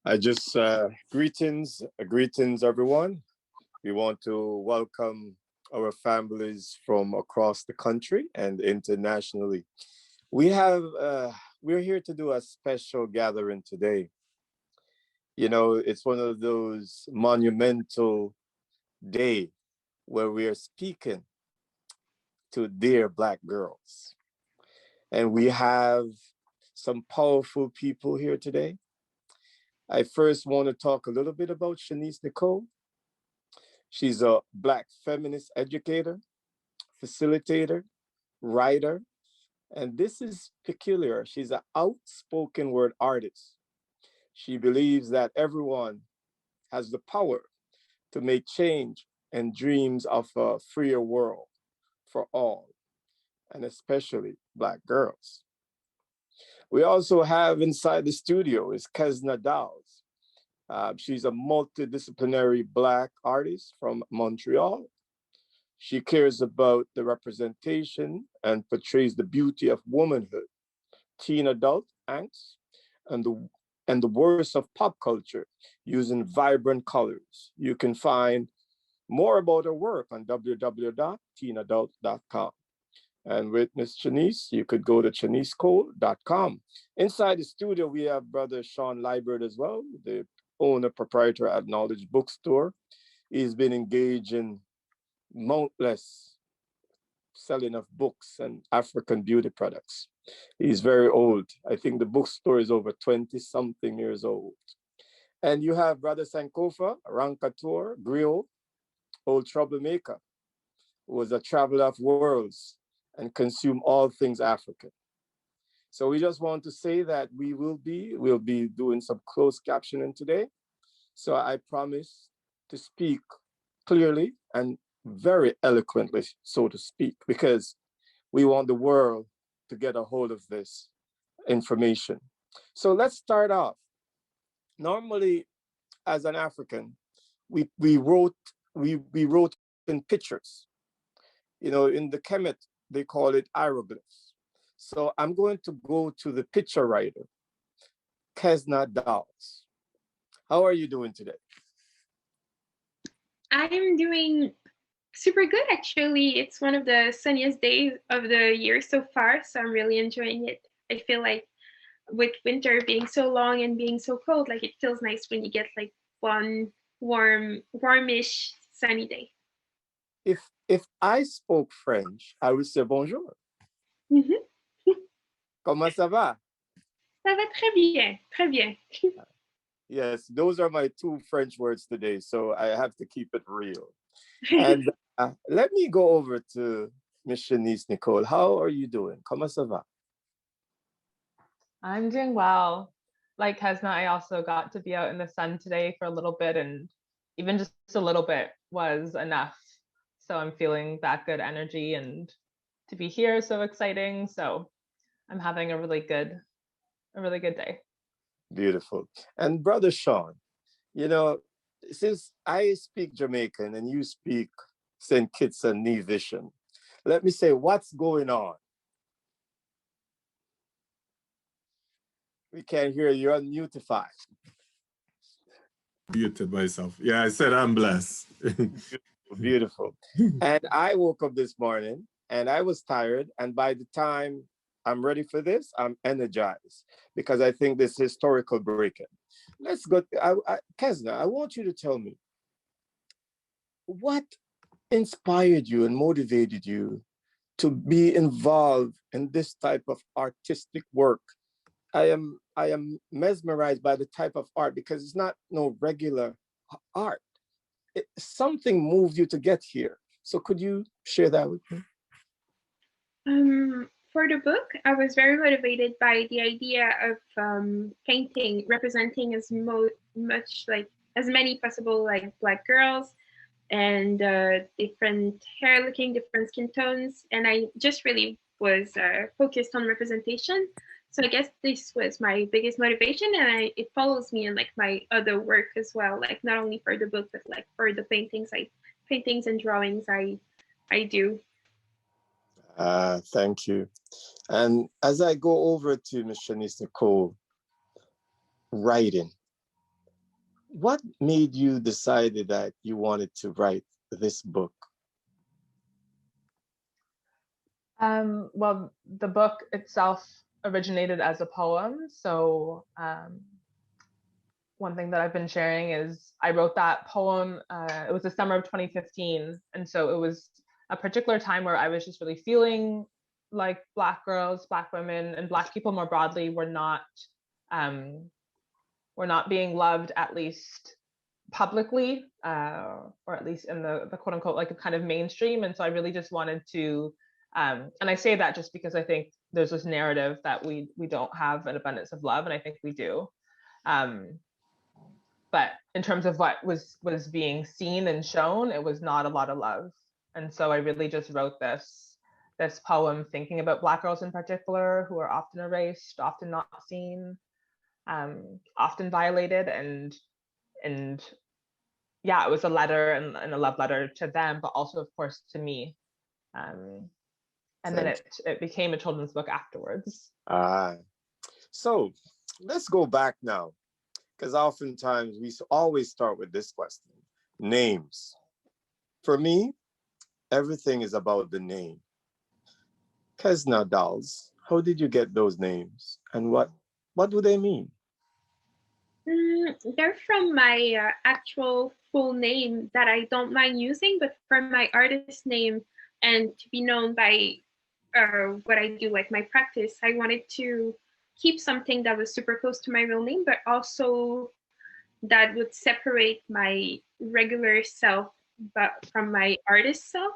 I just greetings everyone. We want to welcome our families from across the country and internationally. We have we're here to do a special gathering today. You know, it's one of those monumental day where we are speaking to dear Black girls. And we have some powerful people here today. I first want to talk a little bit about Shanice Nicole. She's a Black feminist educator, facilitator, writer, and this is peculiar. She's an outspoken word artist. She believes that everyone has the power to make change and dreams of a freer world for all, and especially Black girls. We also have inside the studio is Kezna Dalz. She's a multidisciplinary Black artist from Montreal. She cares about the representation and portrays the beauty of womanhood, teen adult angst, and the worst of pop culture using vibrant colors. You can find more about her work on www.teenadult.com. And with Miss Shanice, you could go to shanicecole.com. Inside the studio, we have Brother Sean Liburd as well, the owner proprietor at Knowledge Bookstore. He's been engaged in countless selling of books and African beauty products. He's very old. I think the bookstore is over 20 something years old. And you have Brother Sankofa, Rankator, Griot, old troublemaker, who was a traveler of worlds and consume all things African. So we just want to say that we'll be doing some closed captioning today. So I promise to speak clearly and very eloquently, so to speak, because we want the world to get a hold of this information. So let's start off. Normally, as an African, we wrote in pictures. You know, in the Kemet, they call it hieroglyphs. So I'm going to go to the picture writer, Kezna Dalz. How are you doing today? I'm doing super good, actually. It's one of the sunniest days of the year so far, so I'm really enjoying it. I feel like with winter being so long and being so cold, like it feels nice when you get like one warmish, sunny day. If I spoke French, I would say bonjour. Comment ça va? Ça va très bien, très bien. Yes, those are my two French words today, so I have to keep it real. And let me go over to Miss Shanice Nicole. How are you doing? Comment ça va? I'm doing well. Like Kezna, I also got to be out in the sun today for a little bit, and even just a little bit was enough. So I'm feeling that good energy, and to be here is so exciting. So I'm having a really good day. Beautiful. And Brother Sean, you know, since I speak Jamaican and you speak St. Kitts and Nevis, let me say, what's going on? We can't hear you. You're unmutified. Muted myself. Yeah, I said I'm blessed. Beautiful. And I woke up this morning and I was tired. And by the time I'm ready for this, I'm energized because I think this historical breaking. Let's go. Kezna, I want you to tell me what inspired you and motivated you to be involved in this type of artistic work. I am mesmerized by the type of art because it's not no regular art. Something moved you to get here. So could you share that with me? For the book, I was very motivated by the idea of painting, representing as much like as many possible like Black girls and different hair looking, different skin tones, and I just really was focused on representation. So I guess this was my biggest motivation, and it follows me in like my other work as well, like not only for the book but like for the paintings and drawings I do. Thank you. And as I go over to Ms. Shanice Nicole, writing, what made you decided that you wanted to write this book? Well, the book itself originated as a poem. So one thing that I've been sharing is I wrote that poem. It was the summer of 2015. And so it was a particular time where I was just really feeling like Black girls, Black women, and Black people more broadly were not being loved, at least publicly, or at least in the quote unquote like a kind of mainstream. And so I really just wanted to, and I say that just because I think there's this narrative that we don't have an abundance of love, and I think we do. But in terms of what was being seen and shown, it was not a lot of love. And so I really just wrote this poem thinking about Black girls in particular, who are often erased, often not seen, often violated, and yeah, it was a letter and a love letter to them, but also of course to me. And then it became a children's book afterwards. So let's go back now, because oftentimes we always start with this question: names. For me, everything is about the name. Kezna, Dalz, how did you get those names, and what do they mean? They're from my actual full name that I don't mind using, but for my artist name and to be known by what I do, like my practice, I wanted to keep something that was super close to my real name, but also that would separate my regular self but from my artist self.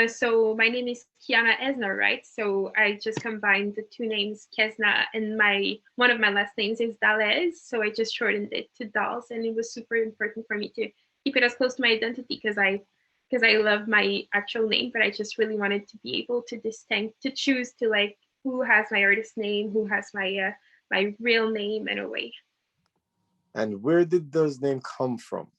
So my name is Kezna, right? So I just combined the two names, Kezna, and one of my last names is Dalz. So I just shortened it to Dalz, and it was super important for me to keep it as close to my identity because I love my actual name, but I just really wanted to be able to choose to like who has my artist name, who has my my real name in a way. And where did those names come from?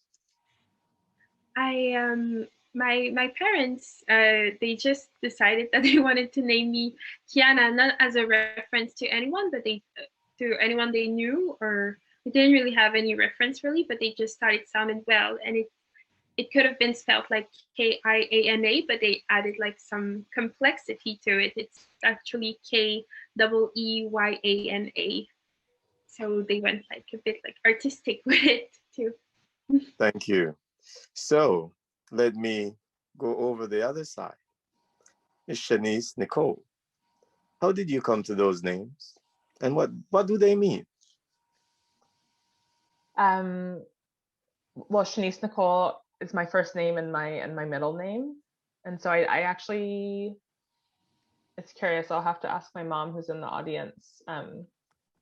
My parents, they just decided that they wanted to name me Kiana, not as a reference to anyone, but to anyone they knew, or they didn't really have any reference really, but they just thought it sounded well, and it could have been spelled like Kiana, but they added like some complexity to it. It's actually Keeyana. So they went like a bit like artistic with it too. Thank you. So let me go over the other side. Miss Shanice, Nicole, how did you come to those names, and what do they mean? Well, Shanice Nicole is my first name and my middle name, and so I actually, it's curious. I'll have to ask my mom, who's in the audience,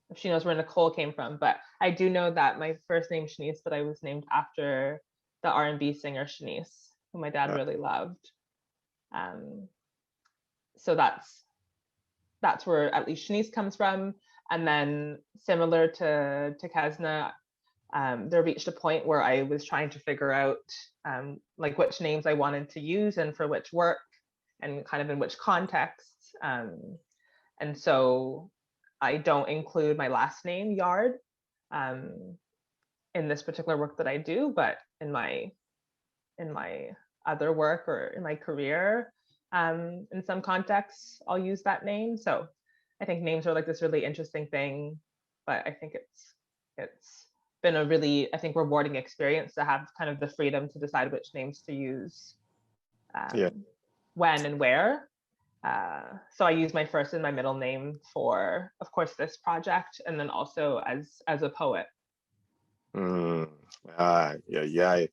if she knows where Nicole came from. But I do know that my first name Shanice, that I was named after the R&B singer Shanice, who my dad really loved. So that's where at least Shanice comes from. And then similar to Kezna, there reached a point where I was trying to figure out like which names I wanted to use and for which work and kind of in which contexts. And so I don't include my last name, Yard, in this particular work that I do, but in my other work or in my career, in some contexts, I'll use that name. So I think names are like this really interesting thing, but I think it's been a really, I think, rewarding experience to have kind of the freedom to decide which names to use, when and where. So I use my first and my middle name for, of course, this project, and then also as a poet. Yeah.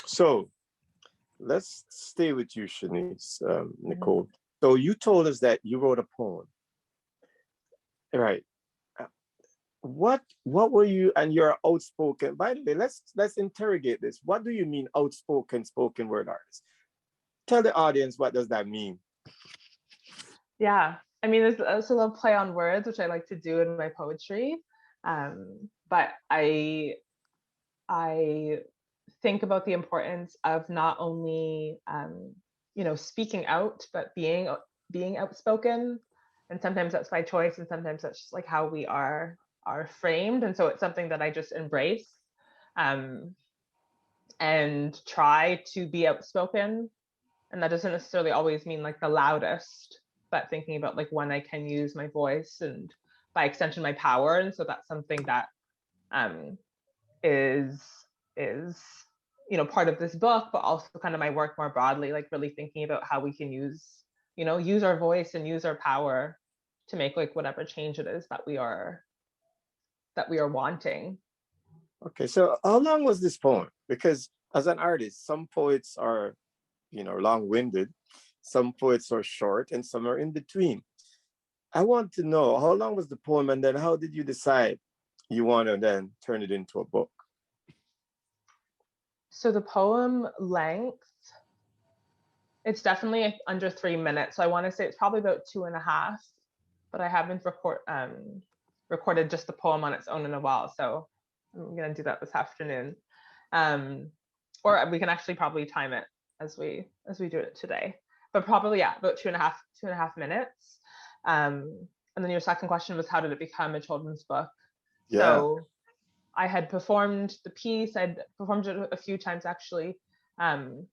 So let's stay with you, Shanice, Nicole. So you told us that you wrote a poem, right? What were you? And you're outspoken. By the way, let's interrogate this. What do you mean outspoken spoken word artist? Tell the audience, what does that mean? Yeah, I mean, there's a little play on words, which I like to do in my poetry. But I think about the importance of not only speaking out, but being outspoken. And sometimes that's by choice, and sometimes that's just like how we are framed. And so it's something that I just embrace. and try to be outspoken. And that doesn't necessarily always mean like the loudest, but thinking about like when I can use my voice and by extension my power. And so that's something that is part of this book, but also kind of my work more broadly, like really thinking about how we can use our voice and use our power to make like whatever change it is that we are wanting. Okay, so how long was this poem? Because as an artist, some poets are, long-winded, some poets are short, and some are in between. I want to know, how long was the poem, and then how did you decide you want to then turn it into a book? So the poem length, it's definitely under 3 minutes. So I want to say it's probably about 2.5, but I haven't recorded just the poem on its own in a while. So I'm gonna do that this afternoon. Or we can actually probably time it as we do it today. But probably, yeah, about 2.5 minutes. And then your second question was, how did it become a children's book? Yeah. So I had performed the piece. I'd performed it a few times actually. And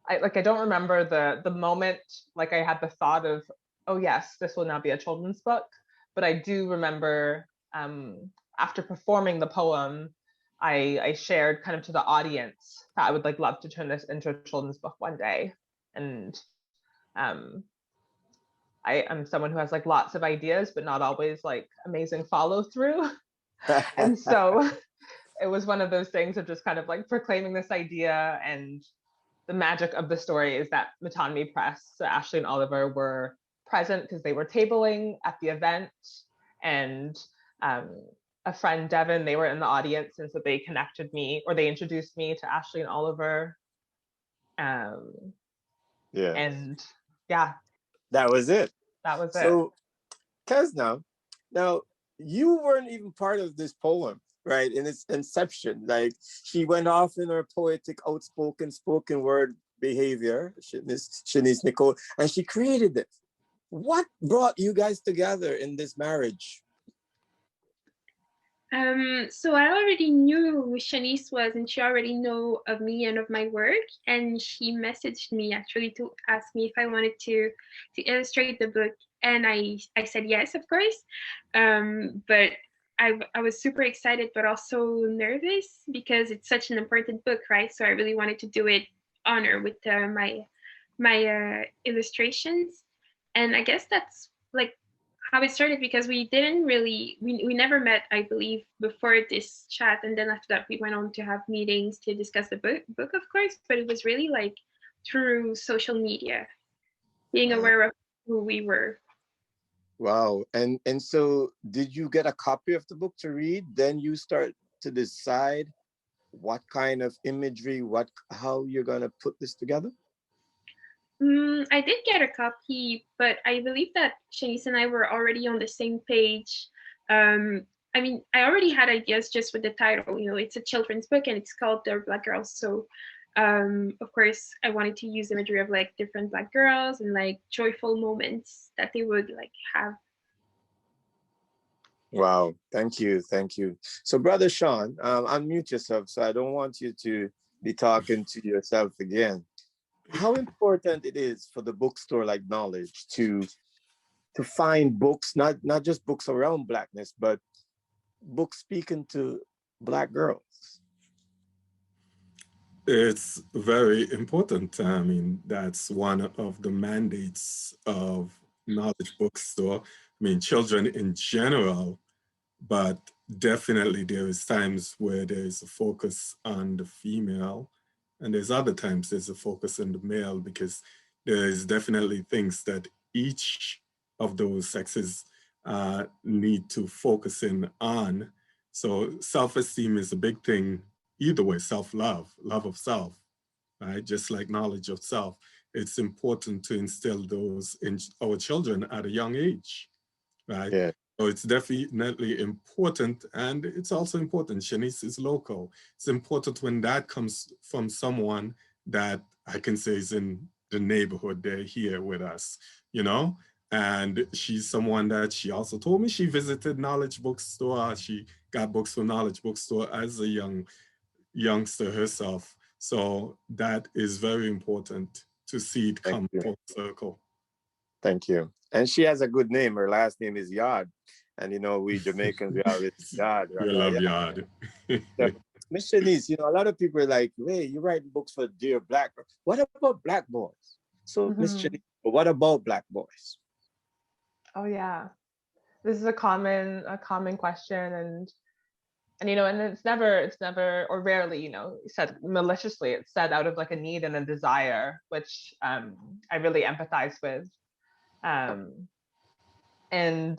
I don't remember the moment, like I had the thought of, oh yes, this will now be a children's book. But I do remember after performing the poem, I shared kind of to the audience that I would like love to turn this into a children's book one day. And I am someone who has like lots of ideas, but not always like amazing follow through. And so it was one of those things of just kind of like proclaiming this idea. And the magic of the story is that Metonymy Press, so Ashley and Oliver were present because they were tabling at the event, and a friend, Devin, they were in the audience, and so they connected me, or they introduced me to Ashley and Oliver. Yeah. And yeah. That was it. That was it. So, Kezna, now you weren't even part of this poem, right? In its inception, like she went off in her poetic, outspoken, spoken word behavior, Shanice, Nicole, and she created this. What brought you guys together in this marriage? So I already knew who Shanice was, and she already knew of me and of my work. And she messaged me actually to ask me if I wanted to illustrate the book, and I said yes, of course. But I was super excited, but also nervous because it's such an important book, right? So I really wanted to do it honor with my illustrations, and I guess that's like how it started, because we never met, I believe, before this chat, and then after that we went on to have meetings to discuss the book, of course, but it was really like through social media, being aware of who we were. Wow. And so did you get a copy of the book to read? Then you start to decide what kind of imagery, how you're gonna put this together? I did get a copy, but I believe that Shanice and I were already on the same page. I mean, I already had ideas just with the title. It's a children's book and it's called They're Black Girls. So, of course, I wanted to use imagery of like different Black girls and like joyful moments that they would like have. Wow, thank you. So, Brother Sean, unmute yourself, so I don't want you to be talking to yourself again. How important it is for the bookstore like Knowledge to find books, not just books around Blackness, but books speaking to Black girls? It's very important. I mean, that's one of the mandates of Knowledge Bookstore. I mean, children in general, but definitely there is times where there's a focus on the female, and there's other times there's a focus on the male, because there's definitely things that each of those sexes need to focus in on. So self-esteem is a big thing either way. Self-love, love of self, right? Just like knowledge of self. It's important to instill those in our children at a young age, right? Yeah. So it's definitely important, and it's also important. Shanice is local. It's important when that comes from someone that I can say is in the neighborhood. They're here with us, and she's someone that she also told me she visited Knowledge Bookstore. She got books from Knowledge Bookstore as a youngster herself. So that is very important to see it come full circle. Thank you. And she has a good name. Her last name is Yard. And you know, we Jamaicans, we always Yard. We love Yard. Yeah. Miss Shanice, you know, a lot of people are like, hey, you write books for dear Black girls. What about Black boys? So, Miss Shanice, what about Black boys? Oh yeah, this is a common question, and you know, and it's never or rarely, you know, said maliciously. It's said out of like a need and a desire, which I really empathize with, and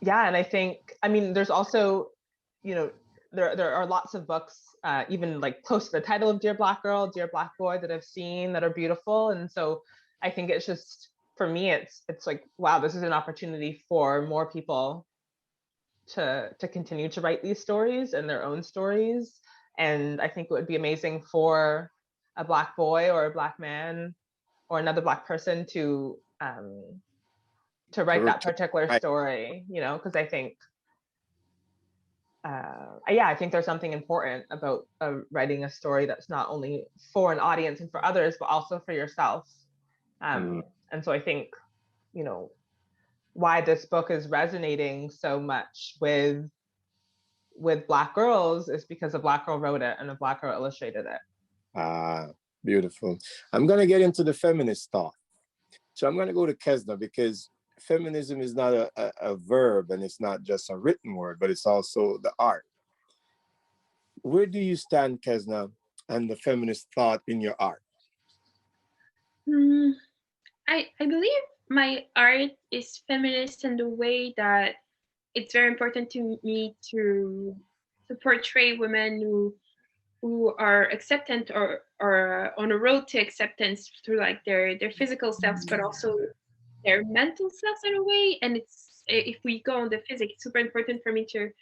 yeah, and I think, I mean, there's also, you know, there are lots of books, even like close to the title of Dear Black Girl, Dear Black Boy, that I've seen that are beautiful, and so I think it's just, for me, it's like, wow, this is an opportunity for more people to continue to write these stories and their own stories. And I think it would be amazing for a Black boy or a Black man or another Black person to write that particular story, you know, because I think, yeah, I think there's something important about writing a story that's not only for an audience and for others, but also for yourself. And so I think, you know, why this book is resonating so much with Black girls is because a Black girl wrote it and a Black girl illustrated it. Ah, beautiful. I'm going to get into the feminist thought. So I'm going to go to Kezna, because feminism is not a verb, and it's not just a written word, but it's also the art. Where do you stand, Kezna, and the feminist thought in your art? I believe my art is feminist in the way that it's very important to me to portray women who are acceptant or on a road to acceptance through like their physical selves, but also their mental selves in a way. And it's, if we go on the physics, it's super important for me to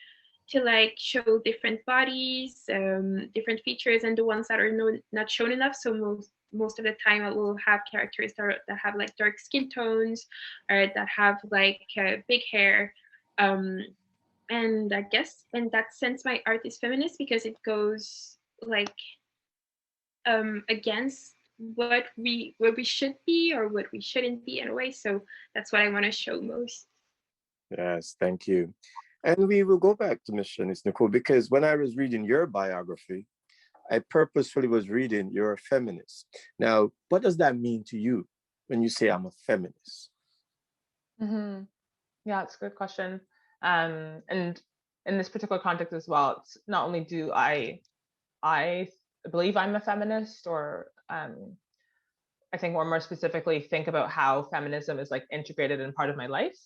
like show different bodies, different features, and the ones that are not shown enough. So most of the time I will have characters that have like dark skin tones, or that have like big hair. And I guess in that sense my art is feminist, because it goes like against what we should be or what we shouldn't be in a way. So that's what I want to show most. Yes, thank you. And we will go back to Miss Shanice, Nicole, because when I was reading your biography, I purposefully was reading you're a feminist. Now, what does that mean to you when you say I'm a feminist? Yeah, it's a good question. And in this particular context as well, it's not only do I believe I'm a feminist, or I think more specifically think about how feminism is like integrated in part of my life,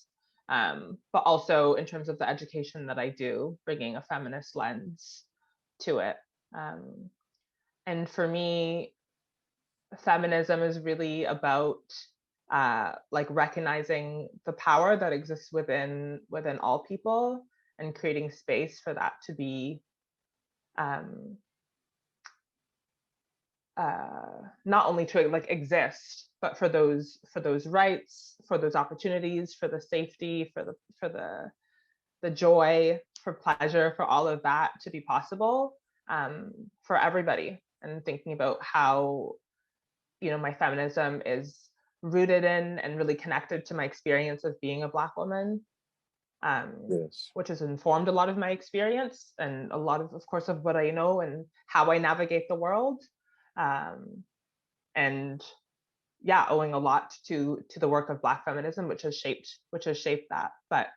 but also in terms of the education that I do, bringing a feminist lens to it. And for me, feminism is really about like recognizing the power that exists within all people, and creating space for that to be not only to like exist, but for those rights, for those opportunities, for the safety, for the joy, for pleasure, for all of that to be possible for everybody. And thinking about how, you know, my feminism is rooted in and really connected to my experience of being a Black woman, Yes. which has informed a lot of my experience and a lot of course, of what I know and how I navigate the world. And yeah, owing a lot to the work of Black feminism, which has shaped that. But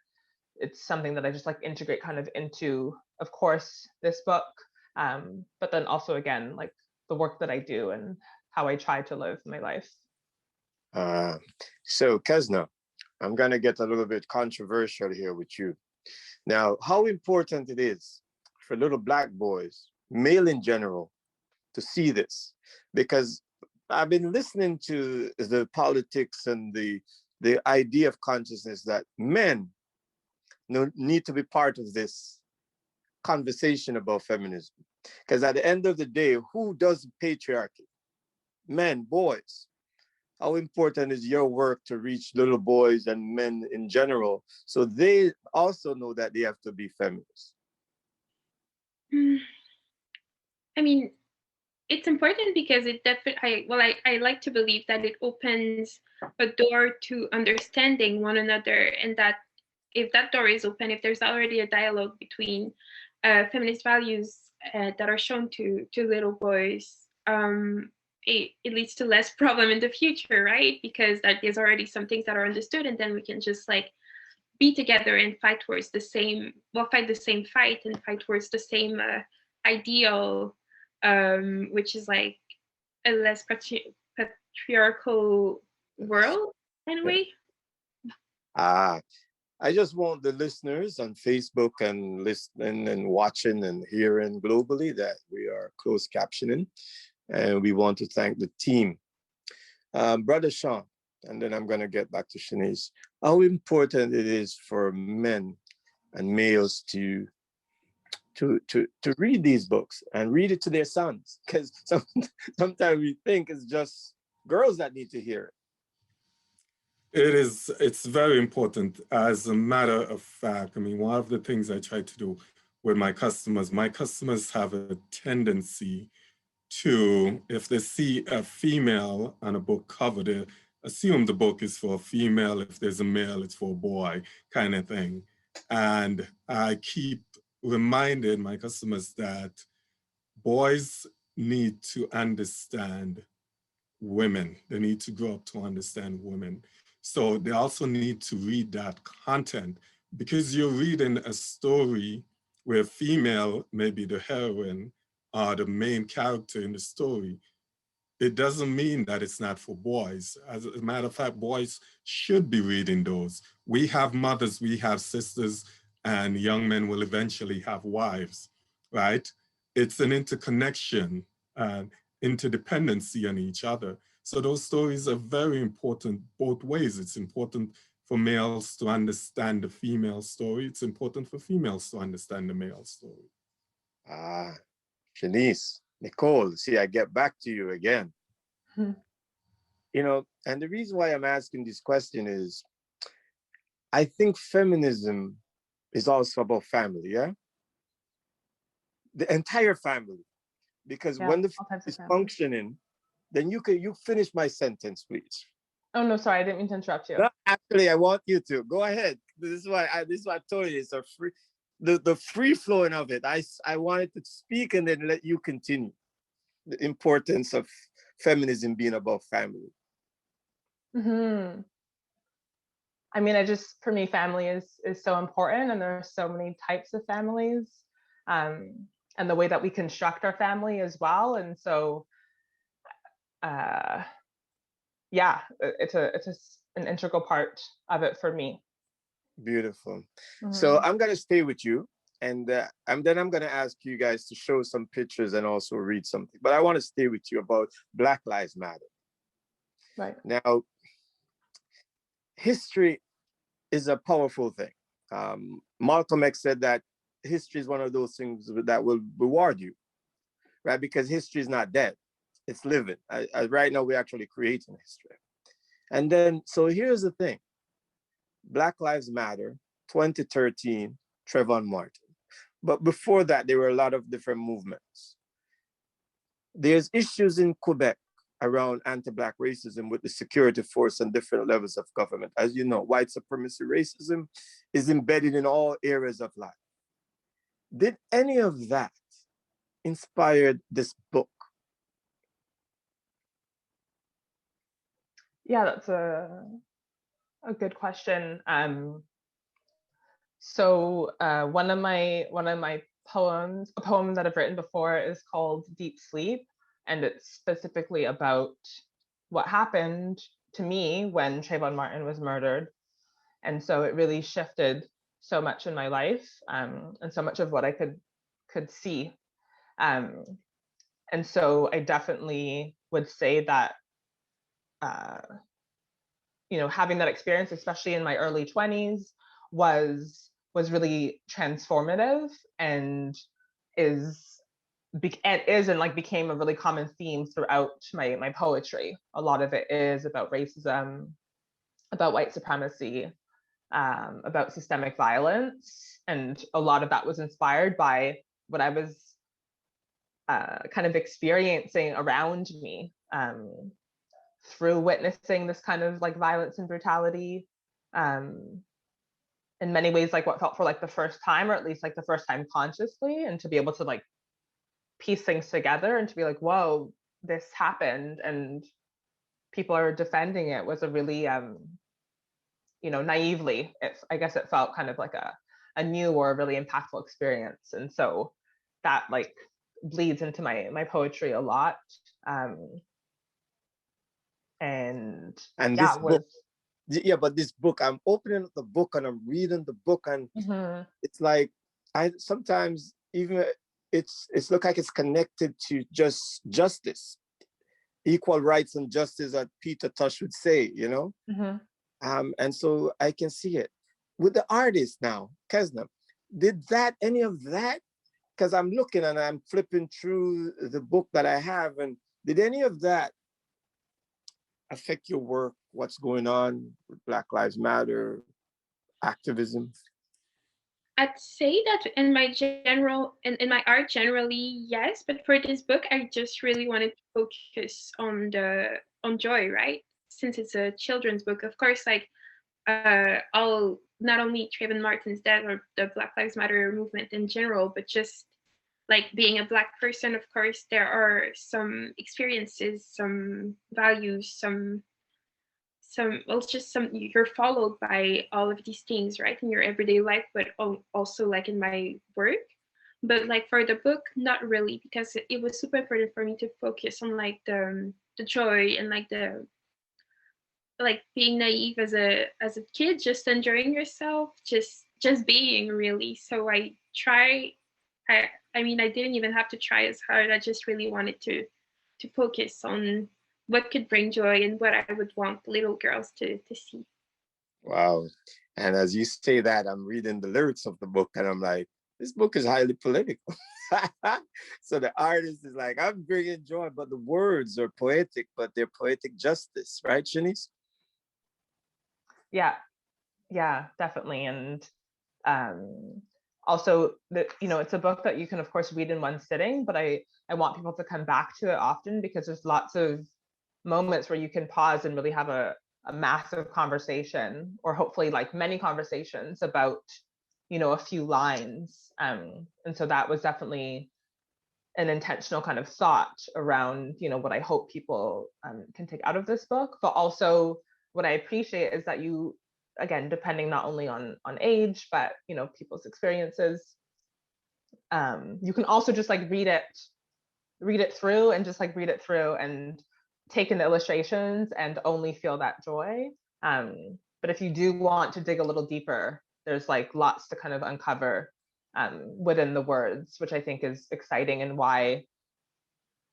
it's something that I just like integrate kind of into, of course, this book, but then also again, like the work that I do and how I try to live my life. So Kezna, I'm gonna get a little bit controversial here with you. Now, how important it is for little Black boys, male in general, to see this, because I've been listening to the politics and the idea of consciousness that men need to be part of this conversation about feminism. Because at the end of the day, who does patriarchy? Men, boys. how important is your work to reach little boys and men in general, so they also know that they have to be feminists? I mean, it's important because it definitely, I like to believe that it opens a door to understanding one another, and that if that door is open, if there's already a dialogue between feminist values that are shown to little boys, it leads to less problem in the future, right? Because that there's already some things that are understood, and then we can just like be together and fight towards the same, fight the same fight and fight towards the same ideal, which is like a less patriarchal world in a way. I just want the listeners on Facebook and listening and watching and hearing globally that we are closed captioning, and we want to thank the team. Brother Sean, and then I'm going to get back to Shanice. How important it is for men and males to read these books and read it to their sons, because sometimes we think it's just girls that need to hear it. It's very important. As a matter of fact, I mean, one of the things I try to do with my customers have a tendency to, if they see a female on a book cover, they assume the book is for a female. If there's a male, it's for a boy, kind of thing. And I keep reminding my customers that boys need to understand women. They need to grow up to understand women. So they also need to read that content, because you're reading a story where female may be the heroine or the main character in the story. It doesn't mean that it's not for boys. As a matter of fact, boys should be reading those. We have mothers, we have sisters, and young men will eventually have wives, right? It's an interconnection and interdependency on each other. So those stories are very important both ways. It's important for males to understand the female story. It's important for females to understand the male story. Shanice, Nicole, see, I get back to you again. You know, and the reason why I'm asking this question is, I think feminism is also about family, yeah? The entire family. Because when the family is functioning, then you finish my sentence, please. Oh no, sorry, I didn't mean to interrupt you. No, actually, I want you to go ahead. This is why I told you it's a free, the free flowing of it. I wanted to speak and then let you continue. The importance of feminism being about family. I mean, for me, family is so important, and there are so many types of families, and the way that we construct our family as well. And so, yeah, it's an integral part of it for me. Beautiful. So I'm gonna stay with you, and then I'm gonna ask you guys to show some pictures and also read something. But I want to stay with you about Black Lives Matter. Right. Now, history is a powerful thing. Malcolm X said that history is one of those things that will reward you, right? Because history is not dead, it's living. Right now, we're actually creating history. And then, so here's the thing. Black Lives Matter, 2013, Trayvon Martin. But before that, there were a lot of different movements. There's issues in Quebec around anti-Black racism with the security force and different levels of government. As you know, white supremacy racism is embedded in all areas of life. Did any of that inspire this book? Yeah, that's a good question. So one of my poems, a poem that I've written before, is called Deep Sleep, and it's specifically about what happened to me when Trayvon Martin was murdered. And so it really shifted so much in my life, and so much of what I could see. And so I definitely would say that having that experience, especially in my early 20s, was really transformative, and is became a really common theme throughout my poetry. A lot of it is about racism, about white supremacy, about systemic violence, and a lot of that was inspired by what I was kind of experiencing around me through witnessing this kind of like violence and brutality. In many ways, like what felt for like the first time, or at least like the first time consciously, and to be able to like piece things together and to be like, whoa, this happened and people are defending it, was a really naively, I guess it felt kind of like a new or a really impactful experience. And so that like bleeds into my poetry a lot. And this book, yeah, but this book, I'm opening up the book and I'm reading the book, and it's like I sometimes even it's look like it's connected to just justice, equal rights and justice, that Peter Tosh would say, and so I can see it with the artist now. Kezna, did any of that? Because I'm looking and I'm flipping through the book that I have, and did any of that affect your work? What's going on with Black Lives Matter activism? I'd say that in my art generally, yes, but for this book, I just really wanted to focus on joy, right? Since it's a children's book, of course, like all not only Trayvon Martin's death or the Black Lives Matter movement in general, but just like being a Black person, of course, there are some experiences, some values, you're followed by all of these things, right, in your everyday life, but also like in my work. But like for the book, not really, because it was super important for me to focus on like the joy and like the like being naive as a kid, just enjoying yourself, just being, really. So I mean, I didn't even have to try as hard. I just really wanted to focus on what could bring joy and what I would want little girls to see. Wow. And as you say that, I'm reading the lyrics of the book and I'm like, this book is highly political. So the artist is like, I'm bringing joy, but the words are poetic, but they're poetic justice, right, Shanice? Yeah, definitely. And also, it's a book that you can, of course, read in one sitting, but I want people to come back to it often, because there's lots of moments where you can pause and really have a massive conversation, or hopefully like many conversations about, a few lines. And so that was definitely an intentional kind of thought around, what I hope people can take out of this book. But also what I appreciate is that you, again, depending not only on age, but, people's experiences, you can also just like read it through and take in the illustrations and only feel that joy. But if you do want to dig a little deeper, there's like lots to kind of uncover within the words, which I think is exciting, and why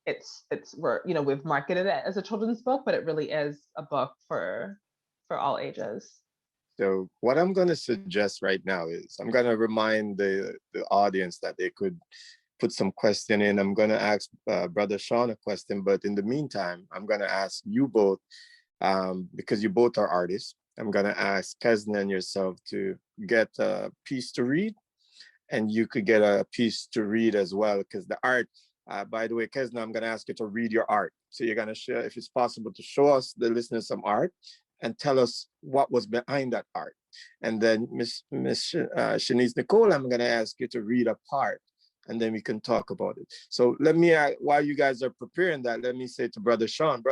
we've marketed it as a children's book, but it really is a book for all ages. So what I'm going to suggest right now is I'm going to remind the audience that they could put some question in. I'm going to ask Brother Sean a question, but in the meantime, I'm going to ask you both, because you both are artists. I'm going to ask Kezna and yourself to get a piece to read, and you could get a piece to read as well, because the art, by the way, Kezna, I'm going to ask you to read your art. So you're going to share, if it's possible, to show us, the listeners, some art and tell us what was behind that art. And then Miss Shanice, Nicole, I'm going to ask you to read a part, and then we can talk about it. So let me, while you guys are preparing that, let me say to Brother Sean,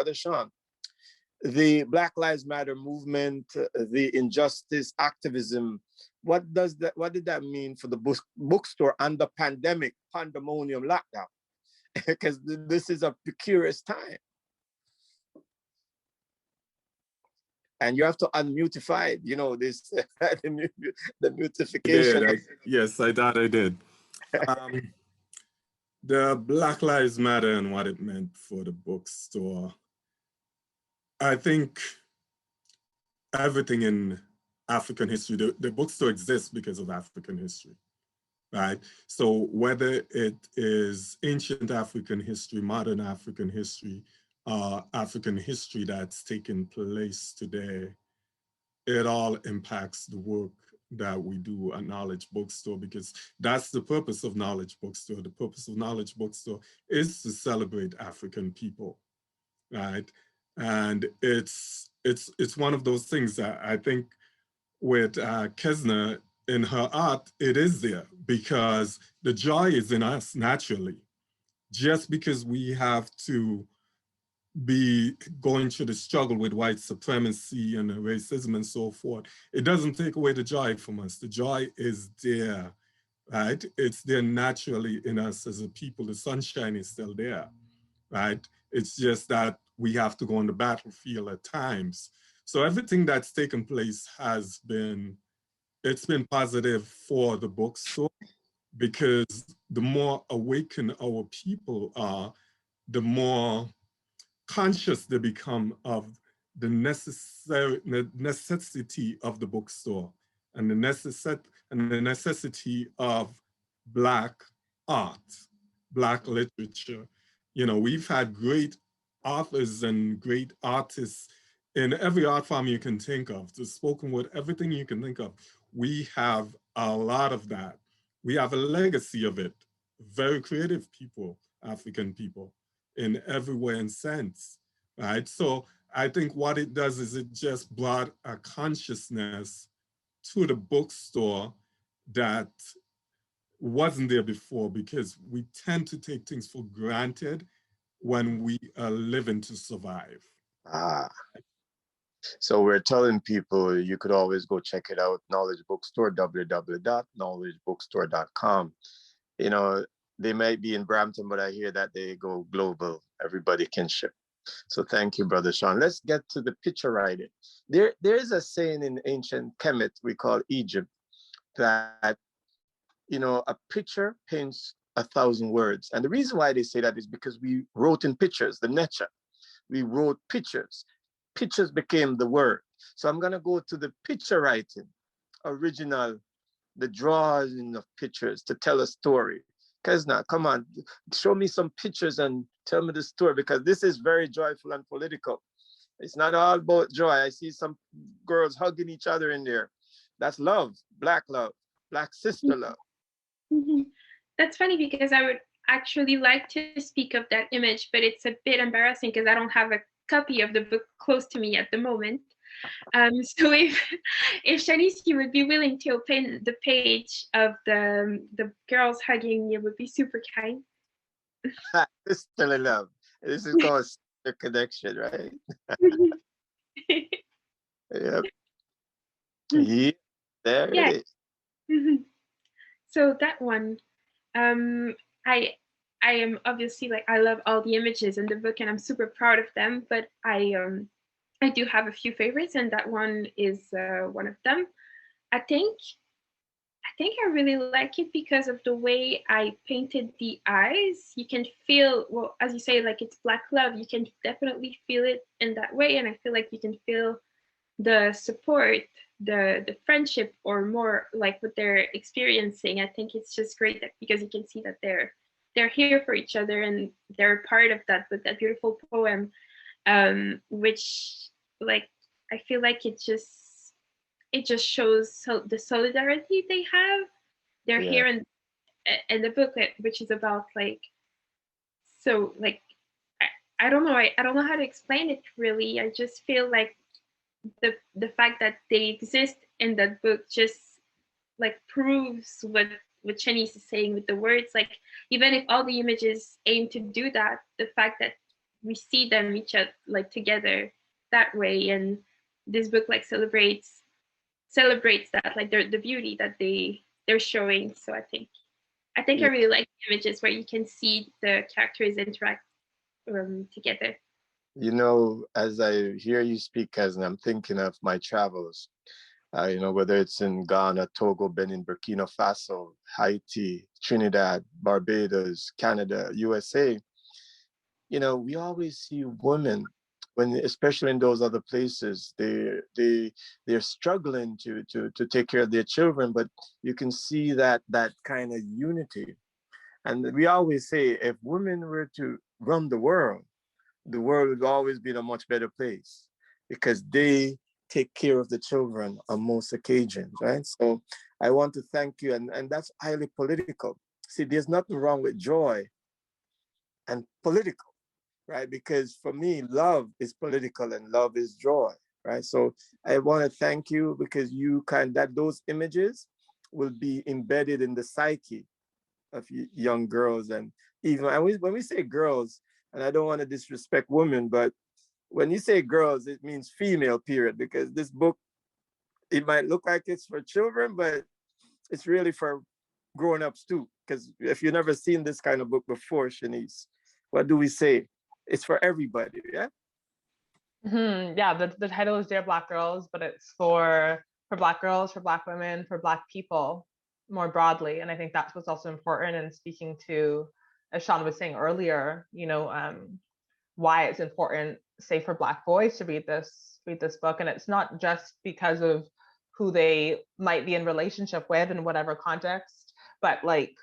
the Black Lives Matter movement, the injustice activism, what did that mean for the bookstore and the pandemonium lockdown? Because this is a precarious time. And you have to unmutify it, this the mutification. Yes, I thought I did. The Black Lives Matter and what it meant for the bookstore. I think everything in African history, the bookstore exists because of African history. right? So whether it is ancient African history, modern African history, African history that's taking place today, it all impacts the work that we do at Knowledge Bookstore, because that's the purpose of Knowledge Bookstore. The purpose of Knowledge Bookstore is to celebrate African people, right? And it's one of those things that I think with Kezna in her art, it is there because the joy is in us naturally. Just because we have to be going through the struggle with white supremacy and racism and so forth, it doesn't take away the joy from us. The joy is there, right? It's there naturally in us as a people. The sunshine is still there, right? It's just that we have to go on the battlefield at times. So everything that's taken place it's been positive for the bookstore, because the more awakened our people are, the more conscious they become of the necessity of the bookstore and the necessity of Black art, Black literature. You know, we've had great authors and great artists in every art form you can think of, the spoken word, everything you can think of. We have a lot of that. We have a legacy of it. Very creative people, African people, in every way and sense, right? So I think what it does is it just brought a consciousness to the bookstore that wasn't there before, because we tend to take things for granted when we are living to survive. Ah, so we're telling people you could always go check it out, Knowledge Bookstore, www.knowledgebookstore.com. You know, they might be in Brampton, but I hear that they go global. Everybody can ship. So thank you, Brother Sean. Let's get to the picture writing. There is a saying in ancient Kemet we call Egypt that, you know, a picture paints 1,000 words. And the reason why they say that is because we wrote in pictures, the nature. We wrote pictures. Pictures became the word. So I'm going to go to the picture writing, original, the drawing of pictures to tell a story. Kezna, come on, show me some pictures and tell me the story, because this is very joyful and political. It's not all about joy. I see some girls hugging each other in there. That's love, Black sister love. That's funny because I would actually like to speak of that image, but it's a bit embarrassing because I don't have a copy of the book close to me at the moment. So if Shanice, you would be willing to open the page of the girls hugging, it would be super kind. Sisterly love. This is called sister connection, right? Yep. Yeah, there Yeah. it is. So that one, I am obviously, like, I love all the images in the book and I'm super proud of them, but I do have a few favorites, and that one is one of them. I think I really like it because of the way I painted the eyes. You can feel, well, as you say, like, it's Black love. You can definitely feel it in that way, and I feel like you can feel the support, the friendship, or more like what they're experiencing. I think it's just great that, because you can see that they're here for each other and they're part of that with that beautiful poem, which, like, I feel like it just shows the solidarity they have. They're here in the book, which is about, like, so, like, I don't know, I don't know how to explain it really. I just feel like the fact that they exist in that book just, like, proves what Shanice is saying with the words. Like, even if all the images aim to do that, the fact that we see them each other, like, together that way, and this book, like, celebrates that, like, the beauty that they're showing. So I think I really like the images where you can see the characters interact together. You know, as I hear you speak, Kezna, I'm thinking of my travels. You know, whether it's in Ghana, Togo, Benin, Burkina Faso, Haiti, Trinidad, Barbados, Canada, USA, you know, we always see women when, especially in those other places, they're struggling to take care of their children, but you can see that kind of unity. And we always say, if women were to run the world would always be in a much better place, because they take care of the children on most occasions, right? So I want to thank you, and that's highly political. See, there's nothing wrong with joy and political, right? Because for me, love is political and love is joy, right? So I want to thank you, because those images will be embedded in the psyche of young girls. And even when we say girls, and I don't want to disrespect women, but when you say girls, it means female, period, because this book, it might look like it's for children, but it's really for grown-ups too. Because if you've never seen this kind of book before, Shanice, what do we say? It's for everybody, yeah? Yeah, the title is Dear Black Girls, but it's for Black girls, for Black women, for Black people more broadly. And I think that's what's also important in speaking to, as Sean was saying earlier, why it's important, say, for Black boys to read this book. And it's not just because of who they might be in relationship with in whatever context, but like,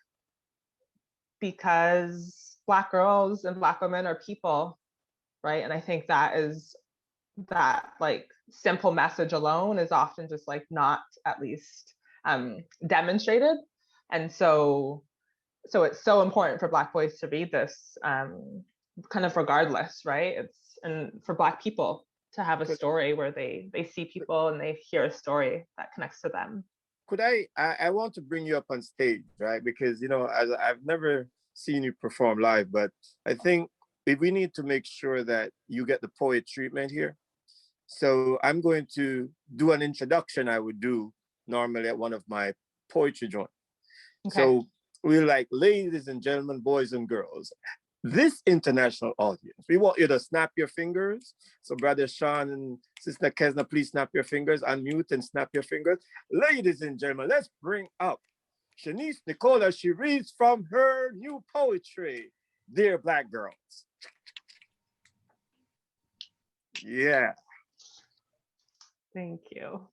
because Black girls and Black women are people, right? And I think that like simple message alone is often just like not at least demonstrated. And so it's so important for Black boys to read this, kind of regardless, right? And for Black people to have a story where they see people and they hear a story that connects to them. Could I want to bring you up on stage, right? Because, I've never seen you perform live, but I think we need to make sure that you get the poet treatment here. So I'm going to do an introduction I would do normally at one of my poetry joints. Okay. So we're like, ladies and gentlemen, boys and girls, this international audience, we want you to snap your fingers. So Brother Sean and Sister Kezna, please snap your fingers, unmute and snap your fingers. Ladies and gentlemen, let's bring up Shanice Nicole as she reads from her new poetry, Dear Black Girls. Yeah. Thank you.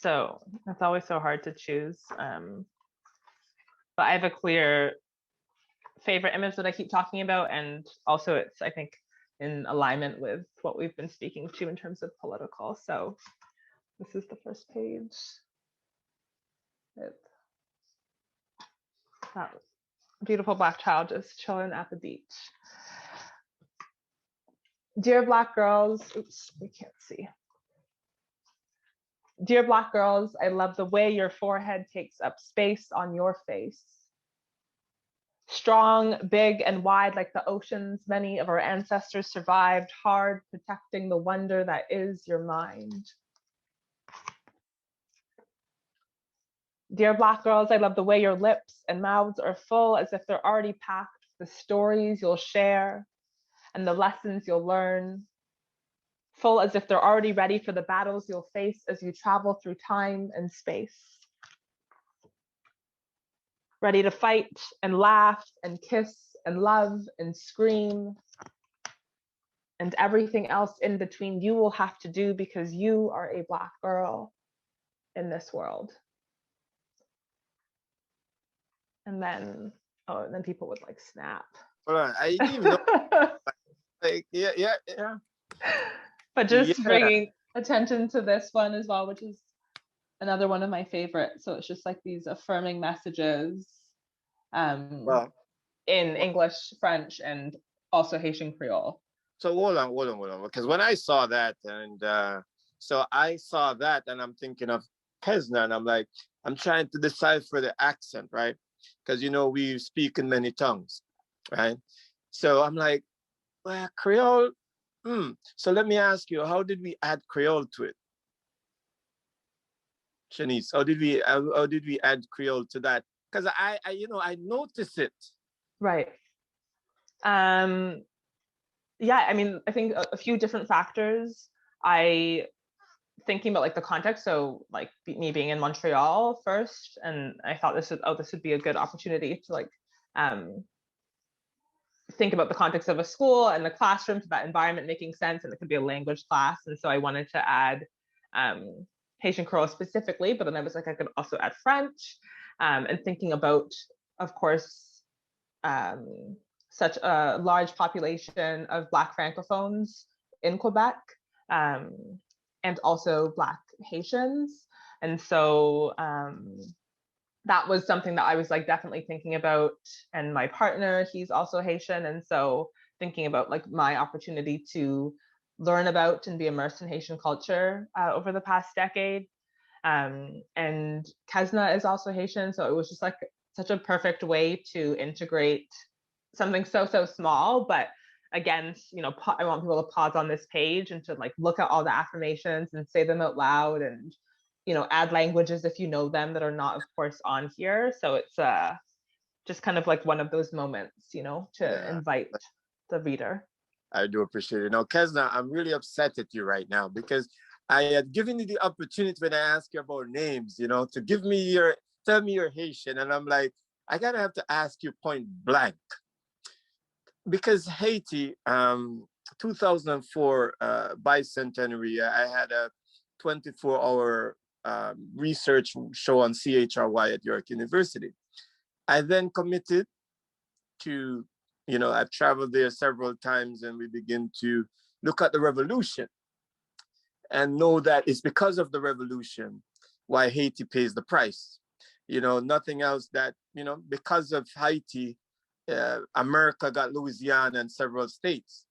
So it's always so hard to choose. But I have a clear favorite image that I keep talking about. And also it's, I think, in alignment with what we've been speaking to in terms of political. So this is the first page. It's that beautiful Black child just chilling at the beach. Dear Black girls, oops, we can't see. Dear Black girls, I love the way your forehead takes up space on your face. Strong, big, and wide like the oceans many of our ancestors survived, hard, protecting the wonder that is your mind. Dear Black girls, I love the way your lips and mouths are full as if they're already packed with the stories you'll share and the lessons you'll learn, full as if they're already ready for the battles you'll face as you travel through time and space. Ready to fight and laugh and kiss and love and scream and everything else in between you will have to do because you are a Black girl in this world. And then, and then people would like snap. Hold on, I didn't even know. Like, yeah. But just bringing attention to this one as well, which is another one of my favorites. So it's just like these affirming messages in English, French, and also Haitian Creole. So hold on, because when I saw that, and I'm thinking of Kezna, and I'm like, I'm trying to decipher the accent, right? Because we speak in many tongues, right? So I'm like, well, Creole. So let me ask you, how did we add Creole to it? Shanice, how did we add Creole to that? Because I noticed it. Right. Yeah, I mean, I think a few different factors. Thinking about like the context, so like me being in Montreal first, and I thought this would be a good opportunity to like think about the context of a school and the classroom, to that environment making sense, and it could be a language class. And so I wanted to add Haitian Creole specifically, but then I was like, I could also add French, and thinking about, of course, such a large population of Black Francophones in Quebec, and also Black Haitians. And so that was something that I was like definitely thinking about. And my partner, he's also Haitian. And so thinking about like my opportunity to learn about and be immersed in Haitian culture over the past decade. And Kezna is also Haitian. So it was just like such a perfect way to integrate something so small, but again, you know, I want people to pause on this page and to like look at all the affirmations and say them out loud, and, you know, add languages if you know them that are not, of course, on here. So it's just kind of like one of those moments, you know, to invite the reader. I do appreciate it. Now, Kezna, I'm really upset at you right now, because I had given you the opportunity when I asked you about names, you know, to tell me you're Haitian. And I'm like, I gotta have to ask you point blank. Because Haiti, 2004 bicentenary, I had a 24-hour research show on CHRY at York University. I then committed to, you know, I've traveled there several times, and we begin to look at the revolution and know that it's because of the revolution why Haiti pays the price. You know, nothing else that, you know, because of Haiti, America got Louisiana and several states,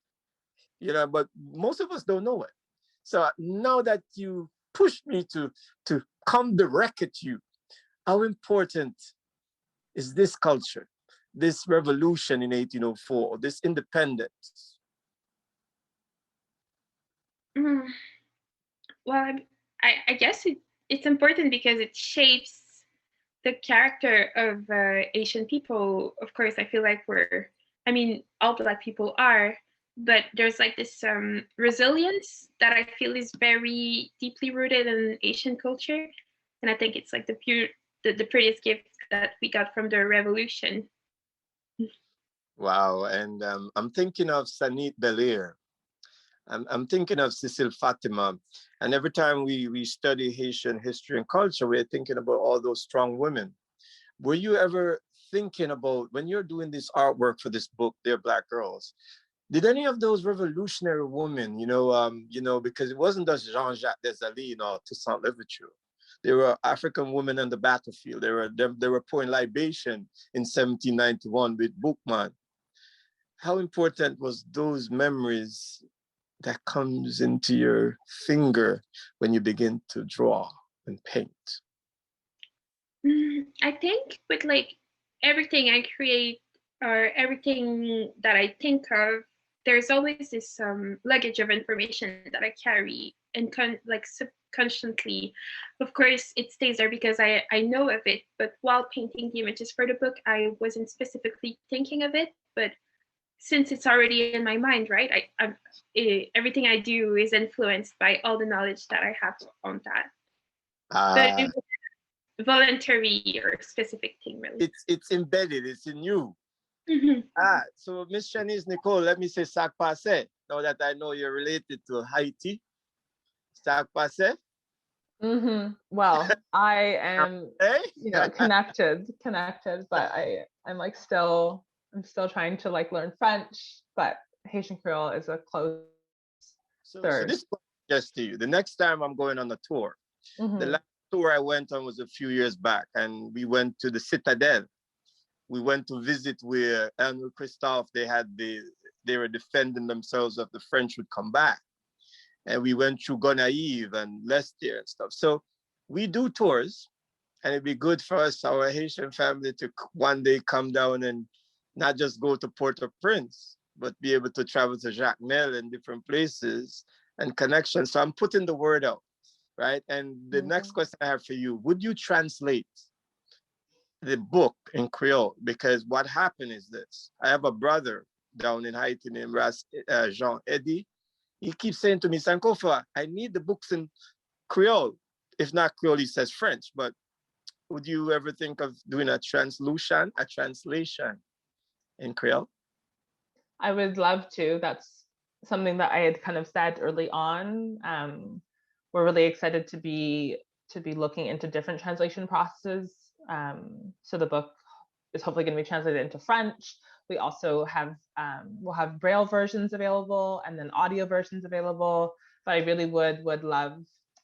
you know, but most of us don't know it. So now that you pushed me to come direct at you, how important is this culture, this revolution in 1804, this independence? Well, I guess it's important because it shapes the character of Asian people. Of course, I feel like all Black people are, but there's like this resilience that I feel is very deeply rooted in Asian culture. And I think it's like the prettiest gift that we got from the revolution. Wow. And I'm thinking of Sanit Belair. I'm thinking of Cecile Fatima. And every time we study Haitian history and culture, we're thinking about all those strong women. Were you ever thinking about, when you're doing this artwork for this book, They're Black Girls, did any of those revolutionary women, because it wasn't just Jean-Jacques Dessalines or Toussaint Louverture. There were African women on the battlefield. They were pouring libation in 1791 with Boukman. How important was those memories that comes into your finger when you begin to draw and paint? I think with like everything I create or everything that I think of, there's always this luggage of information that I carry and subconsciously. Of course, it stays there because I know of it, but while painting the images for the book, I wasn't specifically thinking of it, but since it's already in my mind, right? Everything I do is influenced by all the knowledge that I have on that. So it's voluntary or specific thing, really. It's embedded. It's in you. Mm-hmm. So Miss Shanice, Nicole, let me say sac passe. Now that I know you're related to Haiti, sac passe. Mm-hmm. Well, I am, connected, but I'm still trying to like learn French, but Haitian Creole is a close third. So this is just to you. The next time I'm going on a tour, the last tour I went on was a few years back, and we went to the Citadel. We went to visit where Henri Christophe, they were defending themselves if the French would come back. And we went through Gonaïve and Lestier and stuff. So we do tours, and it'd be good for us, our Haitian family, to one day come down and not just go to Port-au-Prince, but be able to travel to Jacmel and different places and connections. So I'm putting the word out, right? And the next question I have for you, would you translate the book in Creole? Because what happened is this. I have a brother down in Haiti named Jean Eddy. He keeps saying to me, Sankofa, I need the books in Creole. If not Creole, he says French. But would you ever think of doing a translation in Creole? I would love to. That's something that I had kind of said early on. We're really excited to be looking into different translation processes. So the book is hopefully going to be translated into French. We also have we'll have Braille versions available and then audio versions available. But I really would love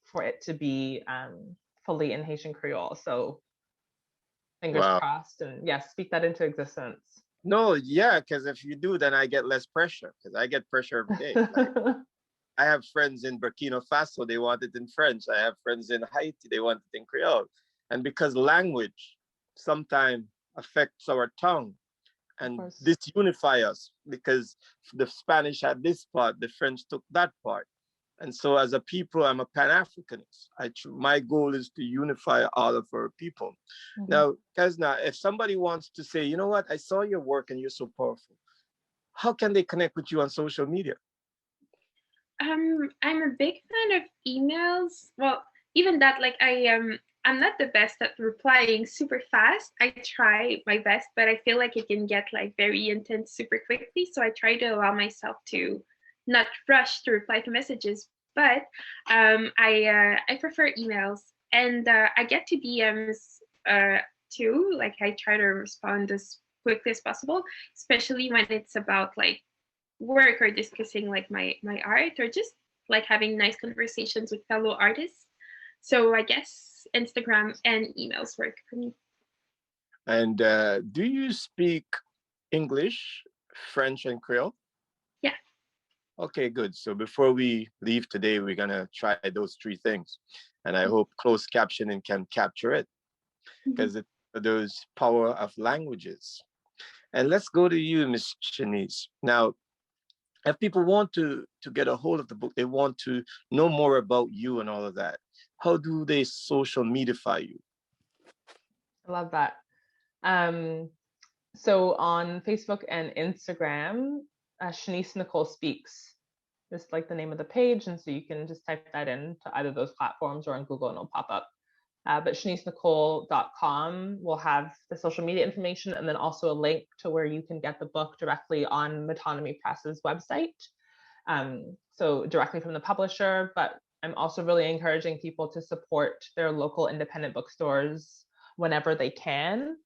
for it to be fully in Haitian Creole. So fingers Wow. crossed, and yes, speak that into existence. No, yeah, because if you do, then I get less pressure, because I get pressure every day. Like, I have friends in Burkina Faso, they want it in French. I have friends in Haiti, they want it in Creole. And because language sometimes affects our tongue, and this unify us, because the Spanish had this part, the French took that part. And so as a people, I'm a Pan-Africanist. My goal is to unify all of our people. Mm-hmm. Now, Kezna, if somebody wants to say, you know what, I saw your work and you're so powerful, how can they connect with you on social media? I'm a big fan of emails. Well, even that, like I'm not the best at replying super fast. I try my best, but I feel like it can get like very intense super quickly. So I try to allow myself to not rush to reply to messages. But I prefer emails, and I get to DMs too. Like I try to respond as quickly as possible, especially when it's about like work or discussing like my art, or just like having nice conversations with fellow artists. So I guess Instagram and emails work for me. And do you speak English, French, and Creole? Yeah. Okay, good. So before we leave today, we're gonna try those three things, and I hope closed captioning can capture it, because there's power of languages. And let's go to you, Miss Shanice. Now, if people want to get a hold of the book, they want to know more about you and all of that, how do they social mediafy you? I love that. So on Facebook and Instagram, Shanice Nicole Speaks is like the name of the page, and so you can just type that in to either of those platforms or on Google and it'll pop up. But shanicenicole.com will have the social media information, and then also a link to where you can get the book directly on Metonymy Press's website. So directly from the publisher, but I'm also really encouraging people to support their local independent bookstores whenever they can.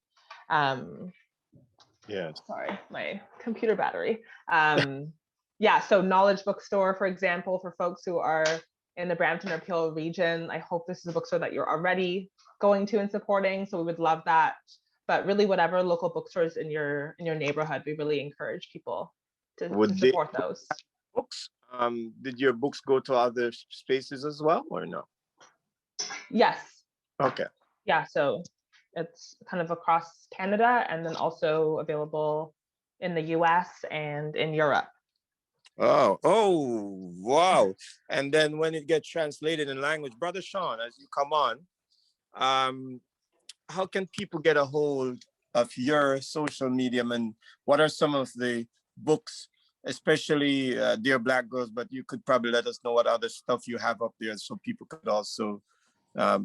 Yeah. Sorry, my computer battery. Yeah, so Knowledge Bookstore, for example, for folks who are in the Brampton or Peel region, I hope this is a bookstore that you're already going to and supporting. So we would love that. But really, whatever local bookstores in your neighborhood, we really encourage people to support those. Books? Did your books go to other spaces as well, or no? Yes. Okay. Yeah, so it's kind of across Canada, and then also available in the US and in Europe. Oh, wow. And then when it gets translated in language, Brother Sean, as you come on, how can people get a hold of your social medium, and what are some of the books, especially Dear Black Girls, but you could probably let us know what other stuff you have up there so people could also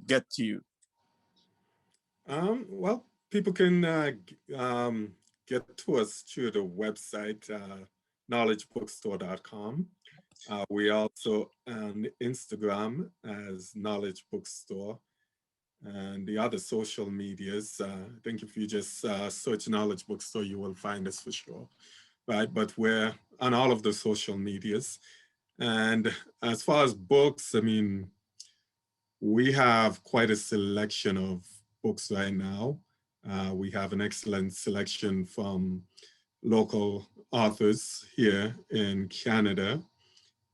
get to you. Well, people can get to us through the website, knowledgebookstore.com. We also on Instagram as Knowledge Bookstore, and the other social medias. I think if you just search Knowledge Bookstore, you will find us for sure, right? But we're on all of the social medias. And as far as books, I mean, we have quite a selection of books right now. We have an excellent selection from local authors here in Canada.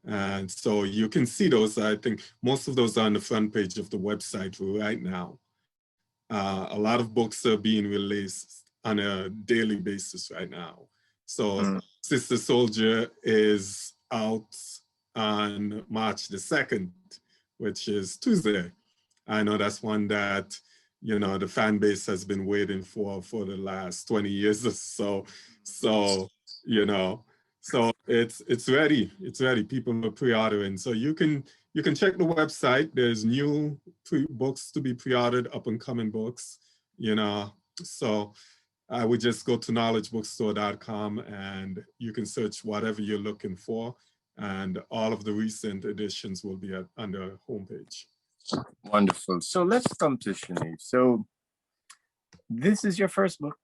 And so you can see those. I think most of those are on the front page of the website right now. A lot of books are being released on a daily basis right now. So Sister Soldier is out on March the 2nd, which is Tuesday. I know that's one that, you know, the fan base has been waiting for the last 20 years or so. So, you know, so it's ready. It's ready. People are pre-ordering. So you can check the website. There's new books to be pre-ordered, up and coming books, you know. So I would just go to knowledgebookstore.com and you can search whatever you're looking for. And all of the recent editions will be on the homepage. Wonderful. So let's come to Shanice. So this is your first book?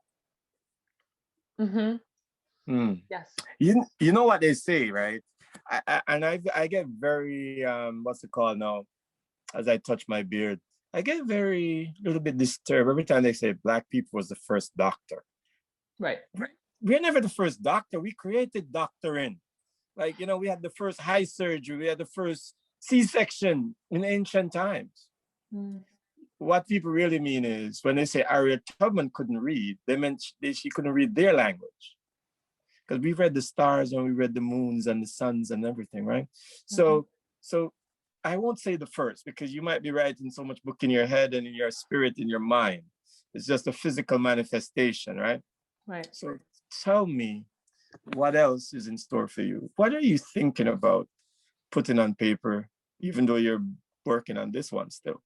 Yes. You know what they say, right? I get very, what's it called now? As I touch my beard, I get very little bit disturbed every time they say Black people was the first doctor. Right. We're never the first doctor. We created doctoring. Like, you know, we had the first high surgery. We had the first C-section in ancient times. What people really mean is when they say Harriet Tubman couldn't read, they meant she couldn't read their language. Because we read the stars and we read the moons and the suns and everything, right? So I won't say the first, because you might be writing so much book in your head and in your spirit, in your mind. It's just a physical manifestation, right? Right. So tell me, what else is in store for you? What are you thinking about putting on paper, even though you're working on this one still?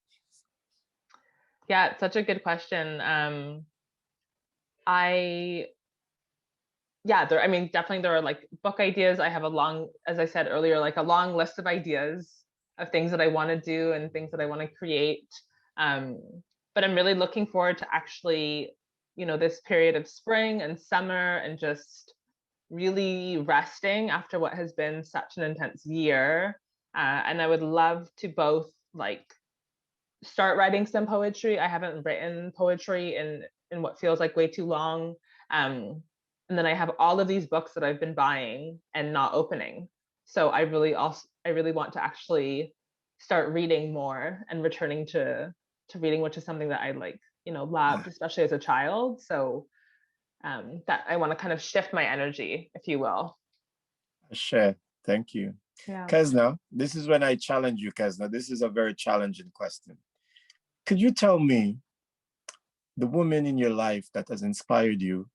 Yeah, it's such a good question. Definitely there are like book ideas. I have as I said earlier, like a long list of ideas of things that I want to do and things that I want to create. But I'm really looking forward to actually, this period of spring and summer and just really resting after what has been such an intense year. And I would love to both like start writing some poetry. I haven't written poetry in what feels like way too long. And then I have all of these books that I've been buying and not opening. So I really want to actually start reading more and returning to reading, which is something that I loved, especially as a child. So that I want to kind of shift my energy, if you will. Sure. Thank you. Yeah. Kezna, this is when I challenge you, Kezna. This is a very challenging question. Could you tell me the woman in your life that has inspired you?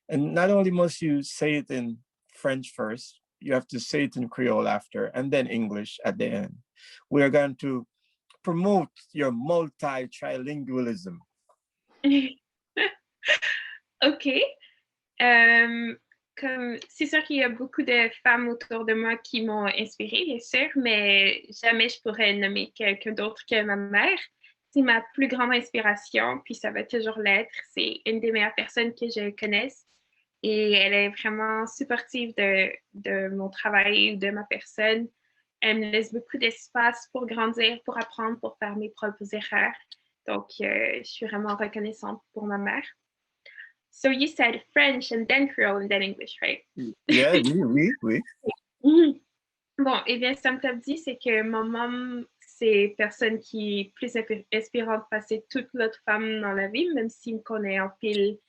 And not only must you say it in French first, you have to say it in Creole after, and then English at the end. We are going to promote your multi-trilingualism. OK. Comme c'est sûr qu'il y a beaucoup de femmes autour de moi qui m'ont inspirée, bien sûr, mais jamais je pourrais nommer quelqu'un d'autre que ma mère. C'est ma plus grande inspiration, puis ça va toujours l'être. C'est une des meilleures personnes que je connaisse. Et elle est vraiment supportive de mon travail, de ma personne. Elle me laisse beaucoup d'espace pour grandir, pour apprendre, pour faire mes propres erreurs. Donc, je suis vraiment reconnaissante pour ma mère. So you said French and then Creole and then English, right? Yeah, oui. Bon, eh bien, ça me t'a dit, c'est que ma maman, c'est personne qui est plus inspirante parce que c'est toute l'autre femme dans la vie, même s'il me connaît en pile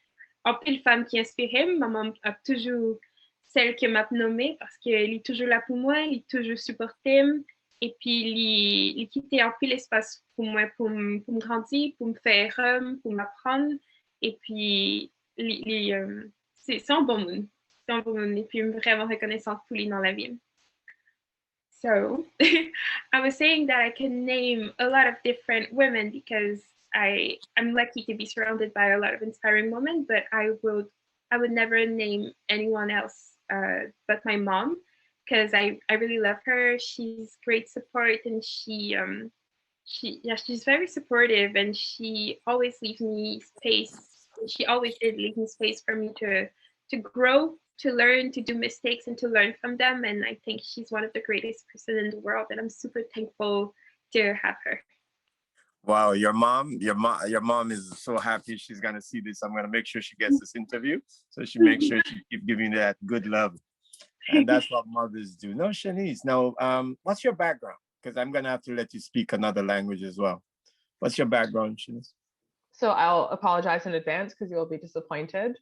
femme qui inspire. Maman a toujours celle qui m'a nommée parce qu'elle est toujours là pour moi, elle est toujours supportée. Et puis, il quitte en pile espace pour moi, pour me grandir, pour me faire, pour m'apprendre. Et puis, c'est un bon monde. C'est un bon monde. Et puis, vraiment reconnaissante pour lui dans la vie. So, I was saying that I can name a lot of different women because I'm lucky to be surrounded by a lot of inspiring women, but I would never name anyone else but my mom, because I really love her. She's great support, and she's very supportive, and she always leaves me space. She always did leave me space for me to grow, to learn, to do mistakes, and to learn from them. And I think she's one of the greatest person in the world, and I'm super thankful to have her. Wow, your mom is so happy she's gonna see this. I'm gonna make sure she gets this interview, so she makes sure she keep giving that good love, and that's what mothers do. No, Shanice. Now, what's your background? Because I'm gonna have to let you speak another language as well. What's your background, Shanice? So I'll apologize in advance because you'll be disappointed.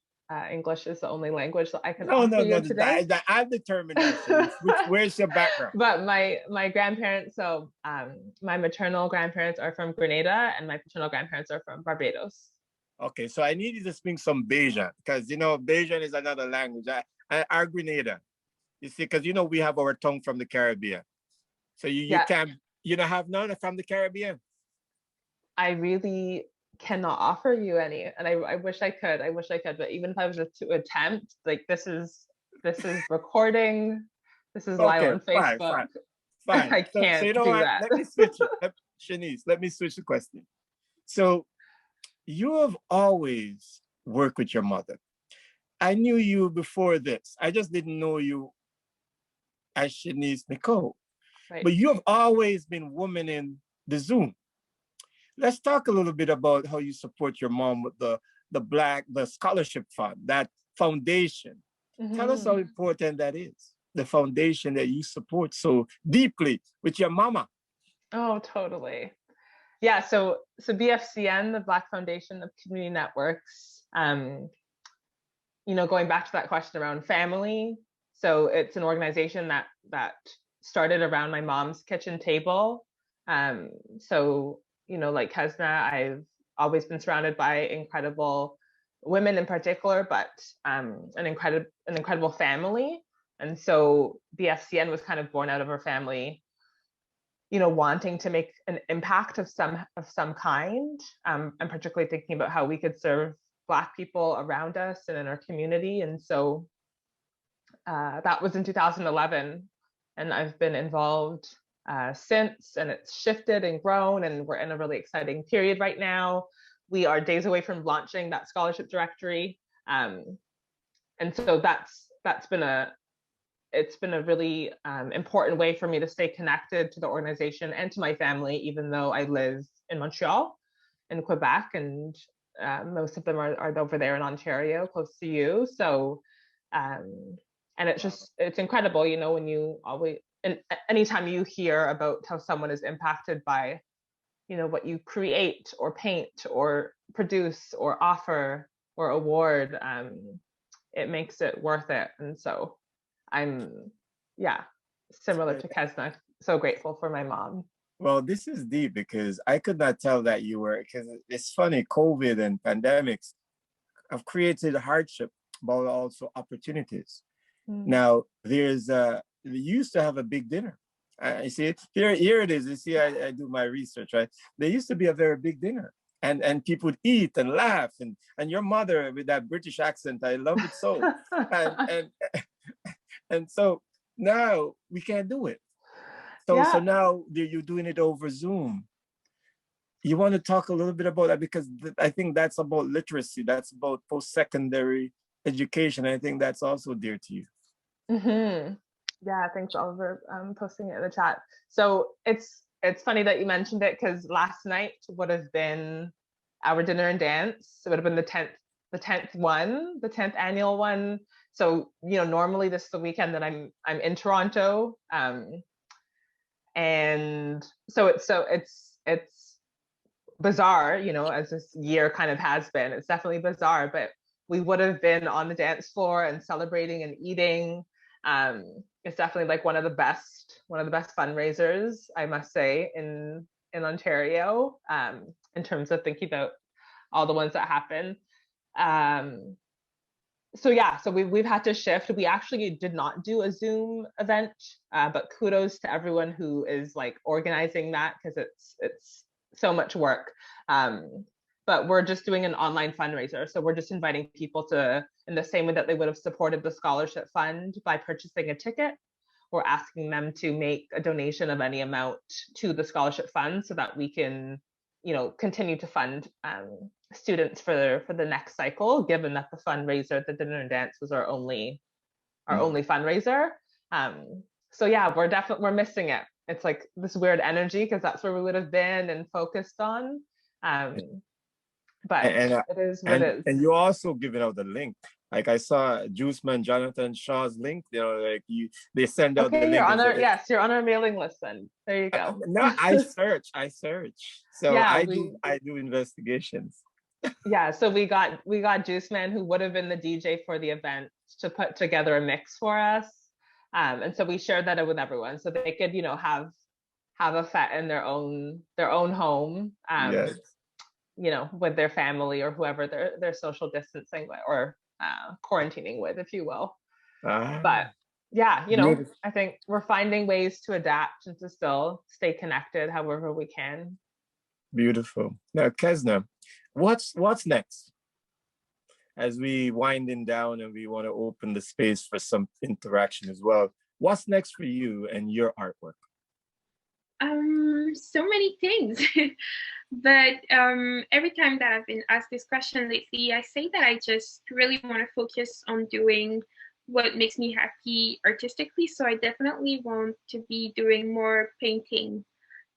English is the only language that I can offer you today. I'm determined that. Where's your background? But my grandparents, so my maternal grandparents are from Grenada and my paternal grandparents are from Barbados. Okay, so I need you to speak some Bajan, because Bajan is another language. Our Grenada, you see, because we have our tongue from the Caribbean. So you can't, have none from the Caribbean. I really cannot offer you any, and I wish I could. But even if I was to attempt, like this is recording, this is live Okay, on fine, Facebook. fine. I So can't you know do what? that. Let me switch it. Shanice, let me switch the question. So you have always worked with your mother. I knew you before this. I just didn't know you as Shanice Nicole. Right. But you have always been woman in the Zoom. Let's talk a little bit about how you support your mom with the scholarship fund, that foundation. Tell us how important that is, the foundation that you support so deeply with your mama. Oh, totally. Yeah, so BFCN, the Black Foundation of Community Networks, going back to that question around family. So it's an organization that started around my mom's kitchen table. So, like Kezna, I've always been surrounded by incredible women in particular, but an incredible family. And so BFCN was kind of born out of our family, wanting to make an impact of some kind, and particularly thinking about how we could serve Black people around us and in our community. And so that was in 2011, and I've been involved since, and it's shifted and grown, and we're in a really exciting period right now. We are days away from launching that scholarship directory, and so it's been a really important way for me to stay connected to the organization and to my family, even though I live in Montreal, in Quebec, and most of them are over there in Ontario, close to you. So, and it's incredible, when you always, and anytime you hear about how someone is impacted by, what you create or paint or produce or offer or award, it makes it worth it. And so I'm, similar to Kezna, so grateful for my mom. Well, this is deep because I could not tell that you were, because it's funny, COVID and pandemics have created hardship, but also opportunities. Now, we used to have a big dinner. I see, here it is. You see, I do my research, right? There used to be a very big dinner. And people would eat and laugh. And your mother with that British accent, I love it so. And so now we can't do it. So now you're doing it over Zoom. You want to talk a little bit about that, because I think that's about literacy. That's about post-secondary education. I think that's also dear to you. Yeah, thanks, Oliver, posting it in the chat. So it's funny that you mentioned it, because last night would have been our dinner and dance. It would have been the 10th annual one. So normally this is the weekend that I'm in Toronto, and so it's bizarre, as this year kind of has been. It's definitely bizarre, but we would have been on the dance floor and celebrating and eating. It's definitely like one of the best fundraisers, I must say, in Ontario, in terms of thinking about all the ones that happen. So we've had to shift. We actually did not do a Zoom event, but kudos to everyone who is like organizing that, because it's so much work. But we're just doing an online fundraiser. So we're just inviting people to, in the same way that they would have supported the scholarship fund by purchasing a ticket, we're asking them to make a donation of any amount to the scholarship fund so that we can, continue to fund students for the next cycle, given that the fundraiser, the dinner and dance, was our only fundraiser. So yeah, we're missing it. It's like this weird energy, because that's where we would have been and focused on. But it is what it is. And you also giving out the link. Like I saw Juiceman Jonathan Shaw's link. They send out the link. You're on our mailing list. Then there you go. No, I search. So yeah, I do investigations. Yeah, so we got Juiceman, who would have been the DJ for the event, to put together a mix for us. And so we shared that with everyone, so they could, have a fete in their own home. Yes. With their family or whoever they're social distancing with, or quarantining with, if you will. But yeah, I think we're finding ways to adapt and to still stay connected however we can. Beautiful. Now, Kezna, What's next? As we winding down and we want to open the space for some interaction as well. What's next for you and your artwork? So many things. But every time that I've been asked this question lately, I say that I just really want to focus on doing what makes me happy artistically. So I definitely want to be doing more painting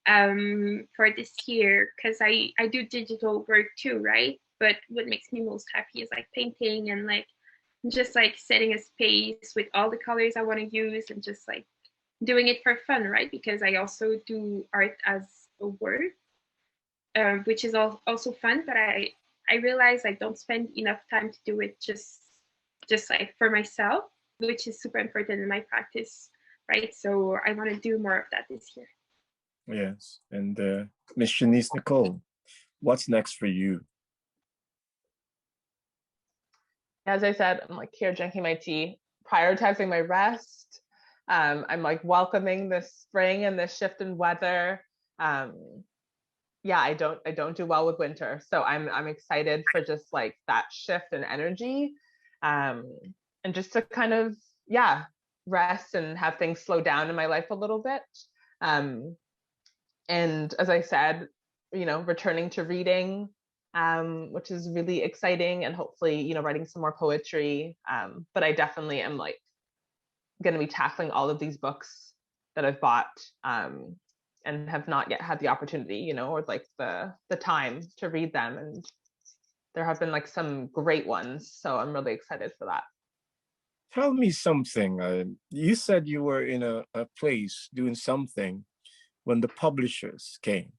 for this year, because I do digital work too, right? But what makes me most happy is like painting and like just like setting a space with all the colors I want to use and just like doing it for fun, right? Because I also do art as a work, which is also fun, but I realize I don't spend enough time to do it just like for myself, which is super important in my practice, right? So I want to do more of that this year. Yes, and Miss Shanice, Nicole, what's next for you? As I said, I'm like here drinking my tea, prioritizing my rest. I'm like welcoming this spring and this shift in weather. Yeah, I don't do well with winter, so I'm excited for just like that shift in energy, and just to kind of rest and have things slow down in my life a little bit. And as I said, returning to reading, which is really exciting, and hopefully, writing some more poetry. But I definitely am like going to be tackling all of these books that I've bought and have not yet had the opportunity, or like the time to read them. And there have been like some great ones, so I'm really excited for that. Tell me something. You said you were in a place doing something when the publishers came.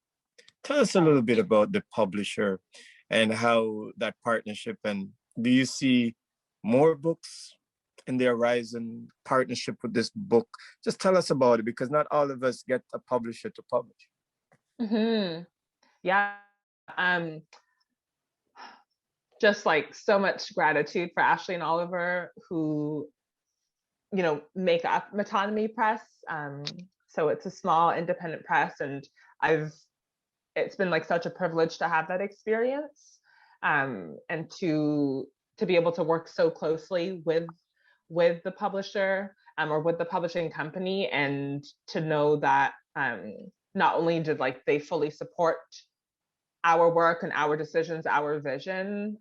Tell us a little bit about the publisher and how that partnership, and do you see more books in the horizon, partnership with this book? Just tell us about it, because not all of us get a publisher to publish. Mm-hmm. Yeah. Just like so much gratitude for Ashley and Oliver, who, make up Metonymy Press. So it's a small independent press, and it's been like such a privilege to have that experience, and to be able to work so closely with the publisher, or with the publishing company, and to know that not only did like they fully support our work and our decisions, our vision,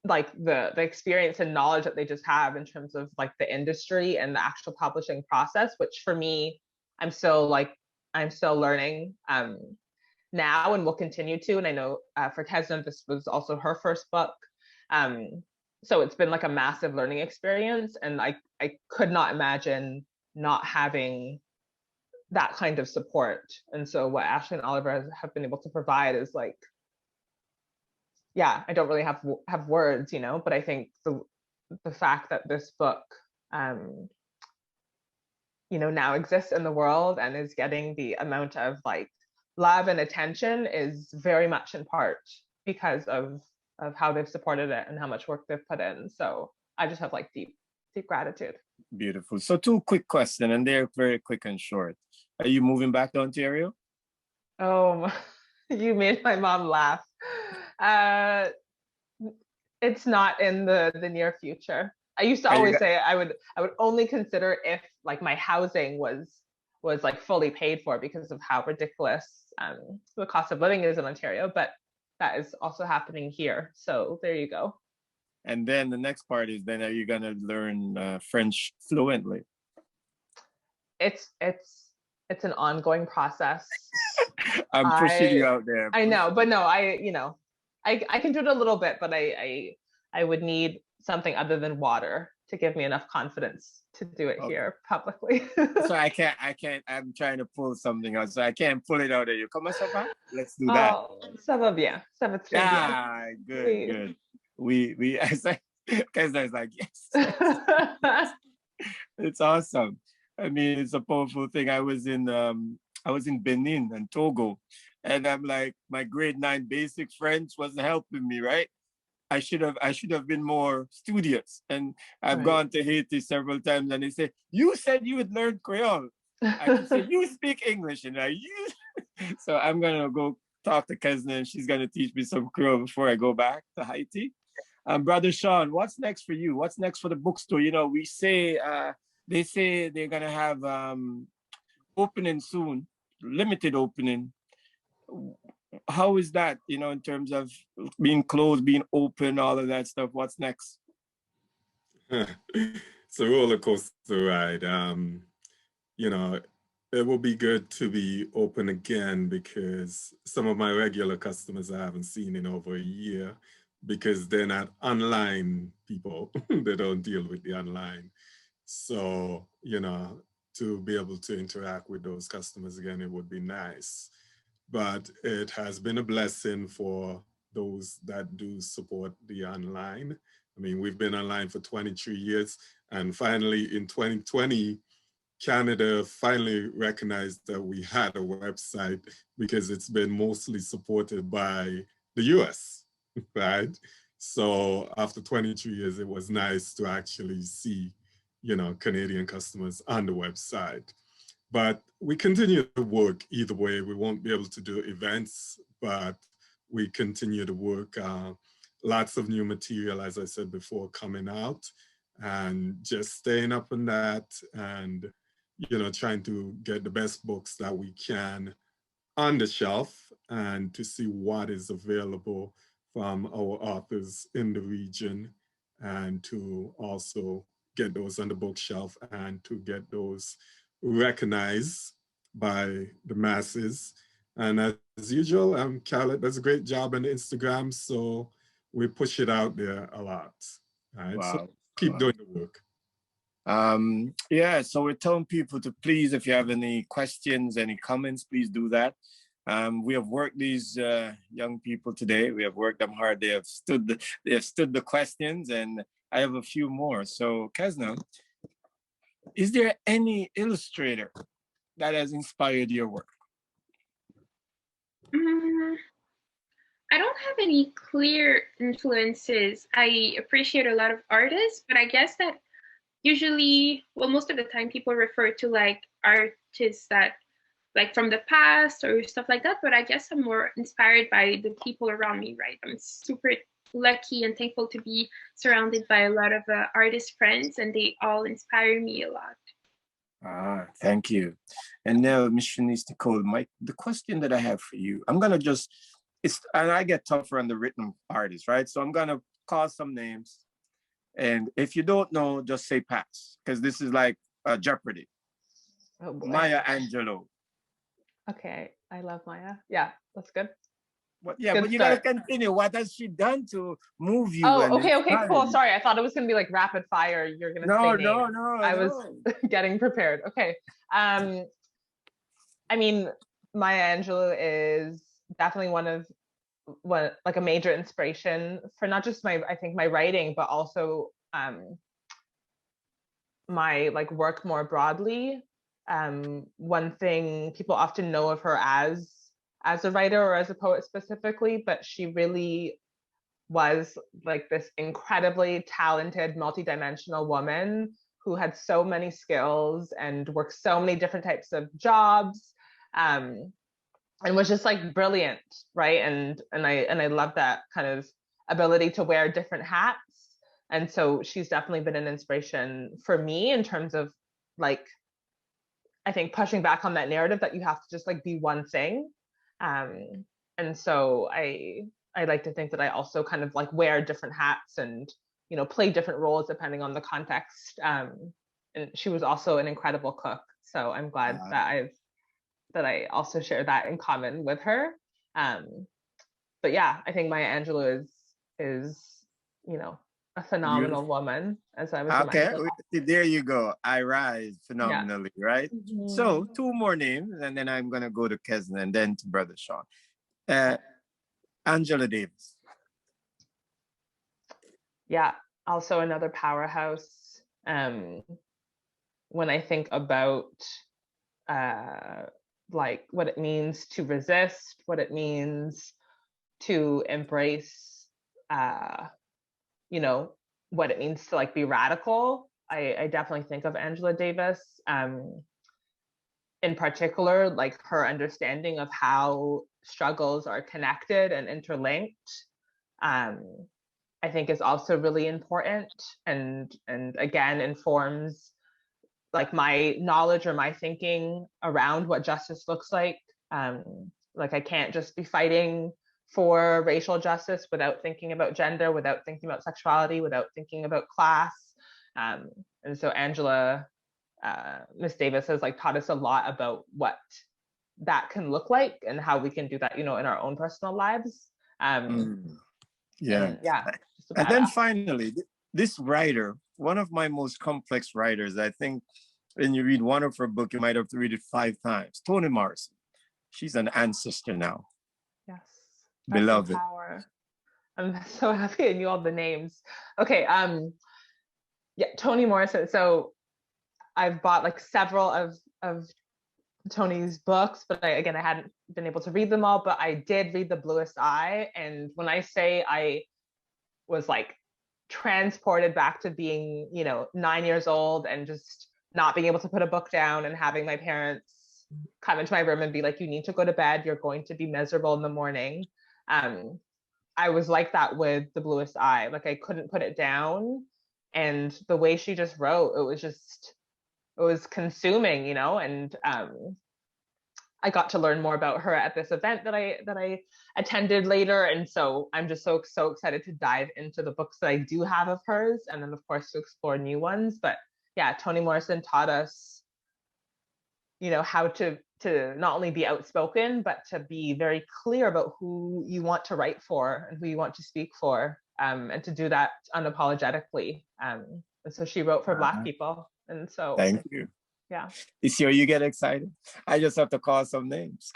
like the experience and knowledge that they just have in terms of like the industry and the actual publishing process, which for me, I'm still learning now, and will continue to. And I know for Kezna, this was also her first book. So it's been like a massive learning experience, and I could not imagine not having that kind of support. And so what Ashley and Oliver have been able to provide is like, I don't really have words, but I think the fact that this book, now exists in the world and is getting the amount of like love and attention is very much in part because of how they've supported it and how much work they've put in. So I just have like deep gratitude. Beautiful. So 2 quick questions, and they're very quick and short. Are you moving back to Ontario? Oh, you made my mom laugh. It's not in the near future. I used to always say I would only consider if like my housing was like fully paid for, because of how ridiculous the cost of living is in Ontario, but that is also happening here. So there you go. And then the next part is, then are you gonna learn French fluently? It's an ongoing process. I'm pushing you out there. I know, but no, I can do it a little bit, but I would need something other than water to give me enough confidence to do it here publicly. So I can't, I'm trying to pull something out, so I can't pull it out of you. Comment ça va? Let's do that. Oh, ça va bien. Ça va très bien. Good, Oui. good. We, I said, Kezna is like, yes. It's awesome. I mean, it's a powerful thing. I was in Benin and Togo, and I'm like, my grade 9 basic French wasn't helping me, right? I should have been more studious. And I've gone to Haiti several times, and they say, you said you would learn Creole. I could say, you speak English, and I use. So I'm gonna go talk to Kezna and she's gonna teach me some Creole before I go back to Haiti. Brother Sean, what's next for you? What's next for the bookstore? You know, we say they say they're gonna have opening soon, limited opening. How is that? You know, in terms of being closed, being open, all of that stuff. What's next? It's a roller coaster ride. You know, it will be good to be open again because some of my regular customers I haven't seen in over a year because they're not online people. They don't deal with the online. So, you know, to be able to interact with those customers again, it would be nice. But it has been a blessing for those that do support the online. I mean, we've been online for 23 years, and finally in 2020, Canada finally recognized that we had a website because it's been mostly supported by the US, right? So after 22 years, it was nice to actually see, you know, Canadian customers on the website. But we continue to work either way. We won't be able to do events, but we continue to work. Lots of new material, as I said before, coming out, and just staying up on that and, you know, trying to get the best books that we can on the shelf and to see what is available from our authors in the region and to also get those on the bookshelf and to get those recognized by the masses. And as usual, Khaled does a great job on Instagram, so we push it out there a lot. Right? Wow. So keep doing the work. Yeah, so we're telling people to please, if you have any questions, any comments, please do that. We have worked these young people today. We have worked them hard. They have stood the questions, and I have a few more. So Kezna, is there any illustrator that has inspired your work? I don't have any clear influences. I appreciate a lot of artists, but I guess that usually, well, most of the time people refer to like artists that like from the past or stuff like that, but I guess I'm more inspired by the people around me, right? I'm super lucky and thankful to be surrounded by a lot of artist friends, and they all inspire me a lot. Thank you. And now, Miss Shanice, Nicole, the question that I have for you, I'm gonna and I get tougher on the written artists, right? So I'm gonna call some names, and if you don't know, just say pass, because this is like Jeopardy. Oh boy. Maya Angelou. Okay, I love Maya. Yeah, that's good. But yeah, Good but you start. gotta continue. What has she done to move you? Oh, okay, cool. You? Sorry, I thought it was gonna be like rapid fire. You're gonna say names. No. I was getting prepared. Okay. I mean, Maya Angelou is definitely like a major inspiration for not just my writing, but also my like work more broadly. One thing people often know of her as a writer or as a poet specifically, but she really was like this incredibly talented, multidimensional woman who had so many skills and worked so many different types of jobs, and was just like brilliant, right? And I love that kind of ability to wear different hats. And so she's definitely been an inspiration for me in terms of like, I think pushing back on that narrative that you have to just like be one thing. And so I like to think that I also kind of like wear different hats and, you know, play different roles depending on the context. And she was also an incredible cook. So I'm glad that I also share that in common with her. But yeah, I think Maya Angelou is, you know, a phenomenal woman, as I was reminded. There you go. I rise phenomenally, yeah. Right? Mm-hmm. So 2 more names, and then I'm gonna go to Kezna and then to Brother Sean. Angela Davis. Yeah, also another powerhouse. When I think about like what it means to resist, what it means to embrace, you know, what it means to like be radical, I definitely think of Angela Davis. In particular, like her understanding of how struggles are connected and interlinked, I think is also really important, and again informs like my knowledge or my thinking around what justice looks like. Like I can't just be fighting for racial justice without thinking about gender, without thinking about sexuality, without thinking about class. And so Angela, Miss Davis has like taught us a lot about what that can look like and how we can do that, you know, in our own personal lives. Yeah. And then finally, this writer, one of my most complex writers, I think when you read one of her books, you might have to read it 5 times. Toni Morrison. She's an ancestor now. Yes. Beloved. Power. I'm so happy I knew all the names. Okay. Yeah, Toni Morrison. So I've bought like several of Toni's books, but I hadn't been able to read them all, but I did read The Bluest Eye. And when I say I was like transported back to being, you know, 9 years old and just not being able to put a book down and having my parents come into my room and be like, you need to go to bed, you're going to be miserable in the morning. I was like that with The Bluest Eye. Like I couldn't put it down. And the way she just wrote, it was consuming, you know, and I got to learn more about her at this event that I attended later. And so I'm just so excited to dive into the books that I do have of hers, and then of course to explore new ones. But yeah, Toni Morrison taught us, you know, how to not only be outspoken, but to be very clear about who you want to write for and who you want to speak for, and to do that unapologetically. And so she wrote for Black people. And so thank you. Yeah. You see how you get excited? I just have to call some names.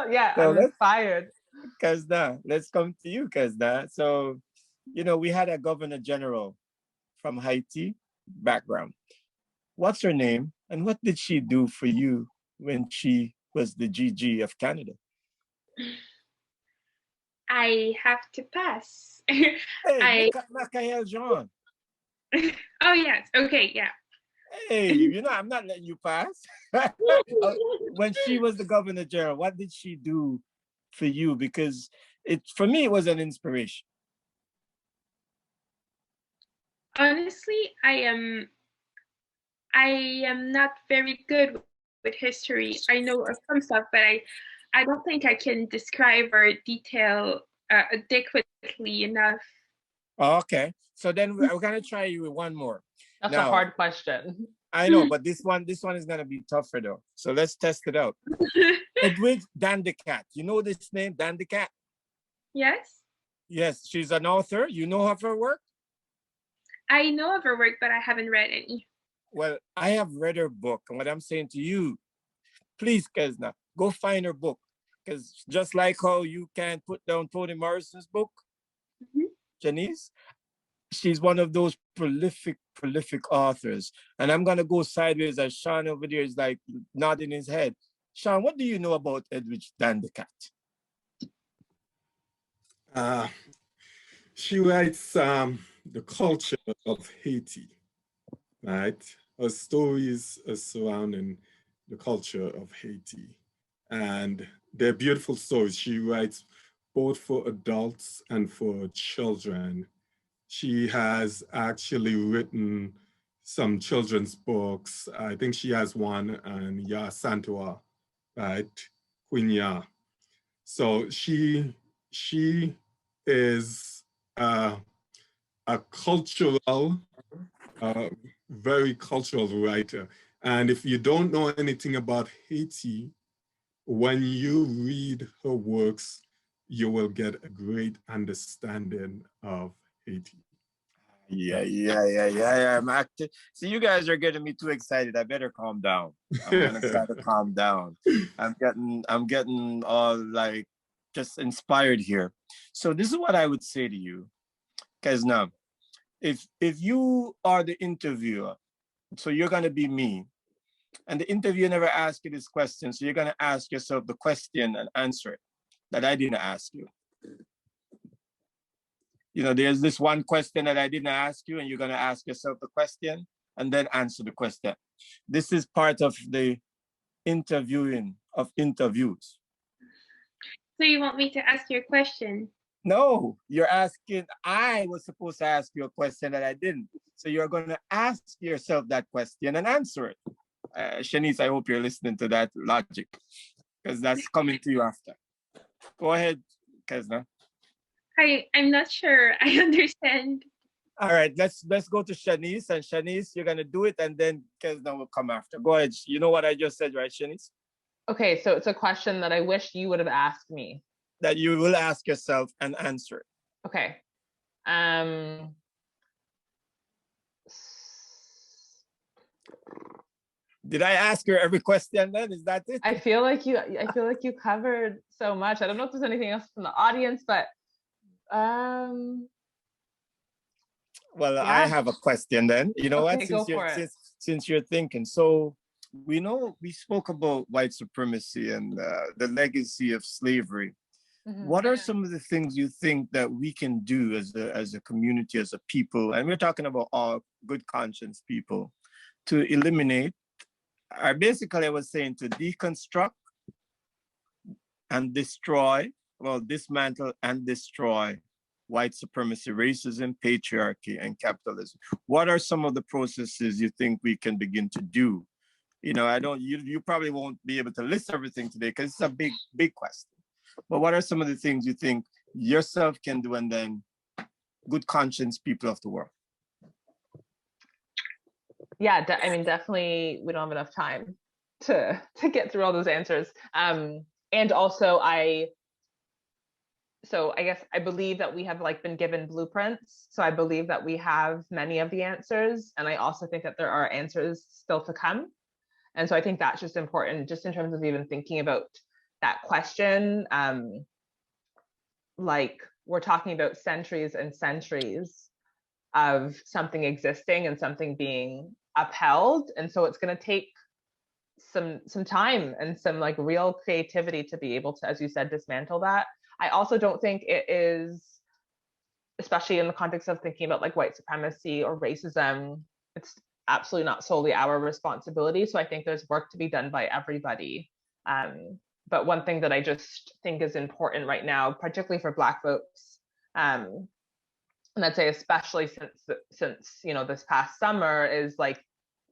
Yeah, so I'm inspired. Kezna, let's come to you, Kezna. So, you know, we had a governor general from Haiti background. What's her name? And what did she do for you when she was the GG of Canada? I have to pass. Hey, Michael Jean. Oh, yes. Okay, yeah. Hey, you know, I'm not letting you pass. When she was the governor general, what did she do for you? Because for me, it was an inspiration. Honestly, I am not very good with history. I know some stuff, but I don't think I can describe or detail adequately enough. Okay, so then we're gonna try you with one more. That's a hard question. I know, but this one is gonna be tougher though. So let's test it out. Edwidge Dandecat. You know this name, Dandecat? Yes. Yes, she's an author. You know of her work? I know of her work, but I haven't read any. Well, I have read her book, and what I'm saying to you, please, Kezna, go find her book. Because just like how you can put down Toni Morrison's book, Shanice, she's one of those prolific authors. And I'm gonna go sideways as Sean over there is like nodding his head. Sean, what do you know about Edwidge Dandecat? She writes the culture of Haiti, right? Her stories are surrounding the culture of Haiti. And they're beautiful stories. She writes both for adults and for children. She has actually written some children's books. I think she has one on Ya Santua, right? Queen Ya. So she is a cultural, very cultural writer. And if you don't know anything about Haiti, when you read her works, you will get a great understanding of Haiti. Yeah. I'm acting. See, you guys are getting me too excited. I better calm down. I'm gonna try to calm down. I'm getting all like just inspired here. So this is what I would say to you, Kezna. If you are the interviewer, so you're gonna be me, and the interviewer never asked you this question, so you're gonna ask yourself the question and answer it that I didn't ask you. You know, there's this one question that I didn't ask you, and you're gonna ask yourself the question and then answer the question. This is part of the interviewing of interviews. So you want me to ask you a question? No, you're asking, I was supposed to ask you a question that I didn't. So you're going to ask yourself that question and answer it. Shanice, I hope you're listening to that logic, because that's coming to you after. Go ahead, Kezna. I'm not sure I understand. All right, let's go to Shanice, and Shanice, you're gonna do it, and then Kezna will come after. Go ahead. You know what I just said, right, Shanice? Okay, so it's a question that I wish you would have asked me. That you will ask yourself and answer it. Okay. Did I ask her every question then? Is that it? I feel like you covered so much. I don't know if there's anything else from the audience, but well, yeah. I have a question then. You know okay, what? Since you're thinking, so we spoke about white supremacy and the legacy of slavery. Mm-hmm. What are some of the things you think that we can do as a community, as a people, and we're talking about all good conscience people, to eliminate, basically I was saying to deconstruct and dismantle and destroy white supremacy, racism, patriarchy, and capitalism. What are some of the processes you think we can begin to do? You know, you probably won't be able to list everything today because it's a big, big question. But what are some of the things you think yourself can do, and then good conscience people of the world? Yeah, I mean, definitely we don't have enough time to get through all those answers. And also I guess I believe that we have been given blueprints. So I believe that we have many of the answers. And I also think that there are answers still to come. And so I think that's just important, just in terms of even thinking about that question. We're talking about centuries and centuries of something existing and something being upheld. And so it's going to take some time and some real creativity to be able to, as you said, dismantle that. I also don't think it is, especially in the context of thinking about white supremacy or racism, it's absolutely not solely our responsibility. So I think there's work to be done by everybody. But one thing that I just think is important right now, particularly for Black folks, and I'd say especially since this past summer, is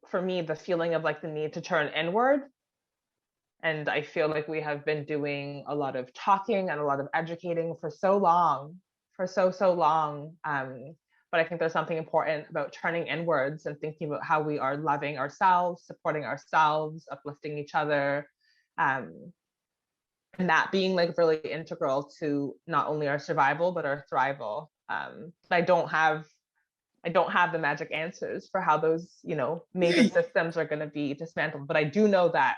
for me the feeling of the need to turn inward. And I feel like we have been doing a lot of talking and a lot of educating for so long. But I think there's something important about turning inwards and thinking about how we are loving ourselves, supporting ourselves, uplifting each other, and that being really integral to not only our survival but our thrival. I don't have the magic answers for how those major systems are going to be dismantled, but I do know that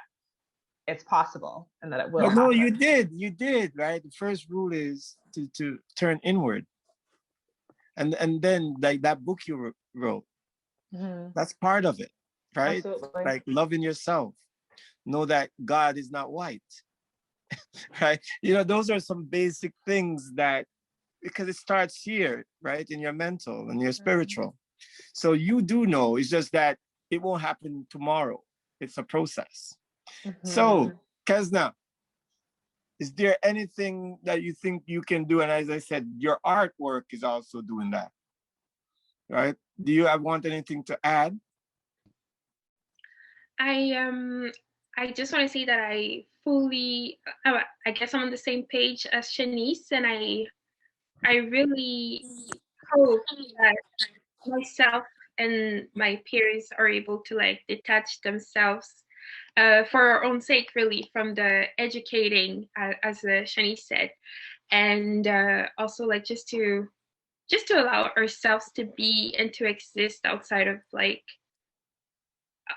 it's possible and that it will happen. No, you did, right? The first rule is to turn inward. And then that book you wrote, mm-hmm. That's part of it, right? Absolutely. Loving yourself. Know that God is not white, right? Those are some basic things that, because it starts here, right? In your mental and your spiritual. Mm-hmm. So you do know, it's just that it won't happen tomorrow. It's a process. Mm-hmm. So, Kezna, is there anything that you think you can do? And as I said, your artwork is also doing that, right? Do you want anything to add? I just want to say that I guess I'm on the same page as Shanice, and I really hope that myself and my peers are able to detach themselves for our own sake, really, from the educating, as Shanice said, and also just to allow ourselves to be and to exist outside of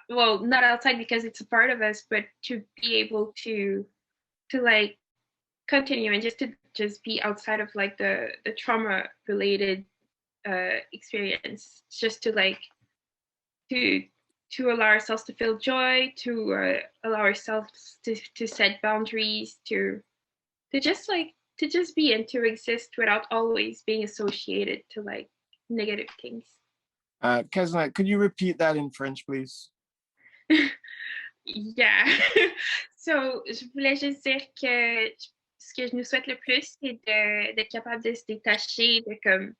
well, not outside because it's a part of us, but to be able to continue and just be outside of the trauma related experience, just to allow ourselves to feel joy, to allow ourselves to set boundaries, to just be and to exist without always being associated to negative things. Kezna, could you repeat that in French, please? Yeah. So, je voulais juste dire que ce que je nous souhaite le plus, c'est d'être capable de se détacher de comme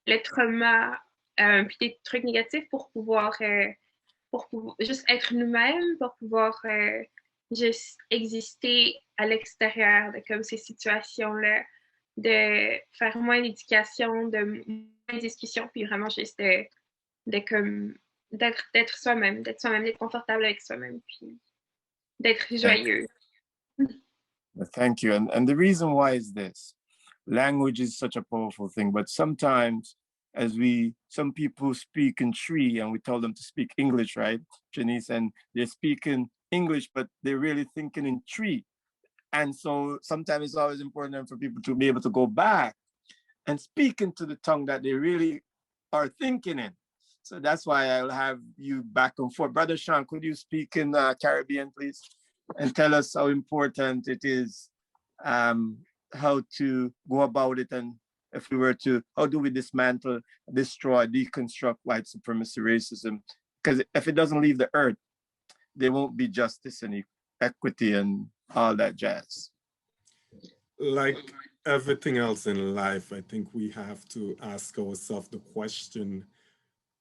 le trauma, puis des trucs négatifs pour pouvoir juste être nous-mêmes, pour pouvoir juste exister à l'extérieur de comme ces situations-là, de faire moins d'éducation, de moins de discussion, puis vraiment juste de comme d'être soi-même, d'être confortable avec soi-même, puis d'être joyeux. Thank you. And the reason why is this. Language is such a powerful thing, but sometimes some people speak in Tree and we tell them to speak English, right, Shanice? And they're speaking English, but they're really thinking in Tree. And so sometimes it's always important for people to be able to go back and speak into the tongue that they really are thinking in. So that's why I'll have you back and forth. Brother Sean, could you speak in Caribbean, please? And tell us how important it is, how to go about it, and if we were to, how do we dismantle, destroy, deconstruct white supremacy, racism? Because if it doesn't leave the earth, there won't be justice and equity and all that jazz. Like everything else in life, I think we have to ask ourselves the question,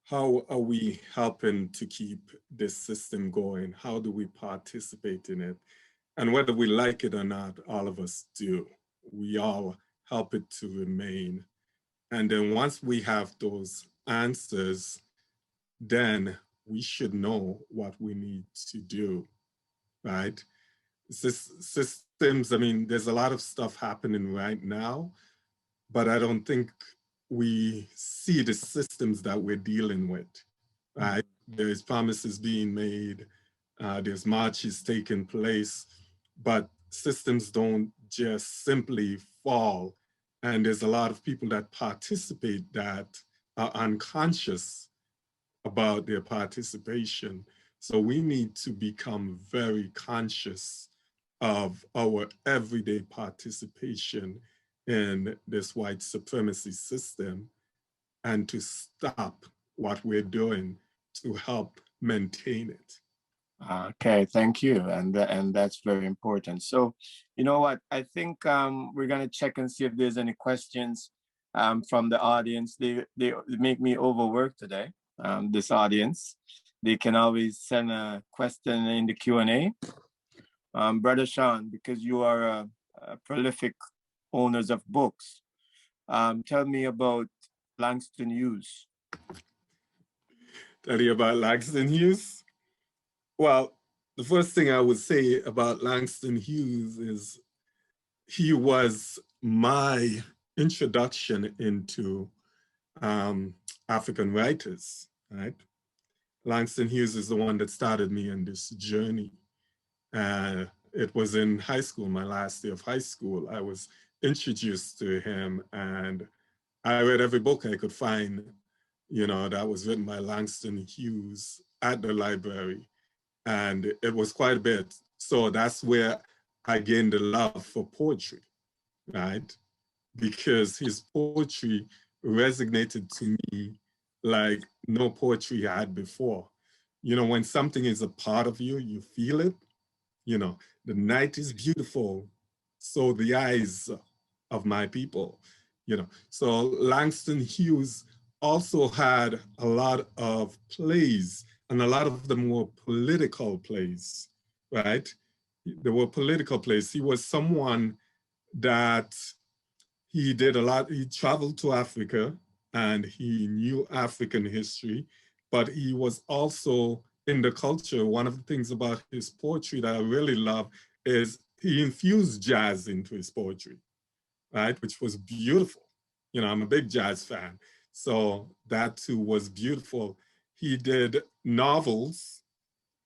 how are we helping to keep this system going? How do we participate in it? And whether we like it or not, all of us do. We all help it to remain. And then once we have those answers, then we should know what we need to do, right? Systems, I mean, there's a lot of stuff happening right now, but I don't think we see the systems that we're dealing with, right? There's promises being made, there's marches taking place, but systems don't just simply fall. And there's a lot of people that participate that are unconscious about their participation. So we need to become very conscious of our everyday participation in this white supremacy system and to stop what we're doing to help maintain it. Okay, thank you. And that's very important. So, you know what, I think we're gonna check and see if there's any questions from the audience. They make me overwork today, this audience. They can always send a question in the Q&A. Brother Sean, because you are a prolific owners of books, tell me about Langston Hughes. Tell you about Langston Hughes? Well, the first thing I would say about Langston Hughes is he was my introduction into African writers, right? Langston Hughes is the one that started me on this journey. It was in high school, my last year of high school. I was introduced to him and I read every book I could find, you know, that was written by Langston Hughes at the library. And it was quite a bit. So that's where I gained a love for poetry, right? Because his poetry resonated to me like no poetry I had before. You know, when something is a part of you, you feel it. You know, the night is beautiful, so the eyes of my people, you know. So Langston Hughes also had a lot of plays, and a lot of them were political plays, right? They were political plays. He was someone that he did a lot. He traveled to Africa and he knew African history, but he was also in the culture. One of the things about his poetry that I really love is he infused jazz into his poetry, right? Which was beautiful. You know, I'm a big jazz fan. So that too was beautiful. He did novels,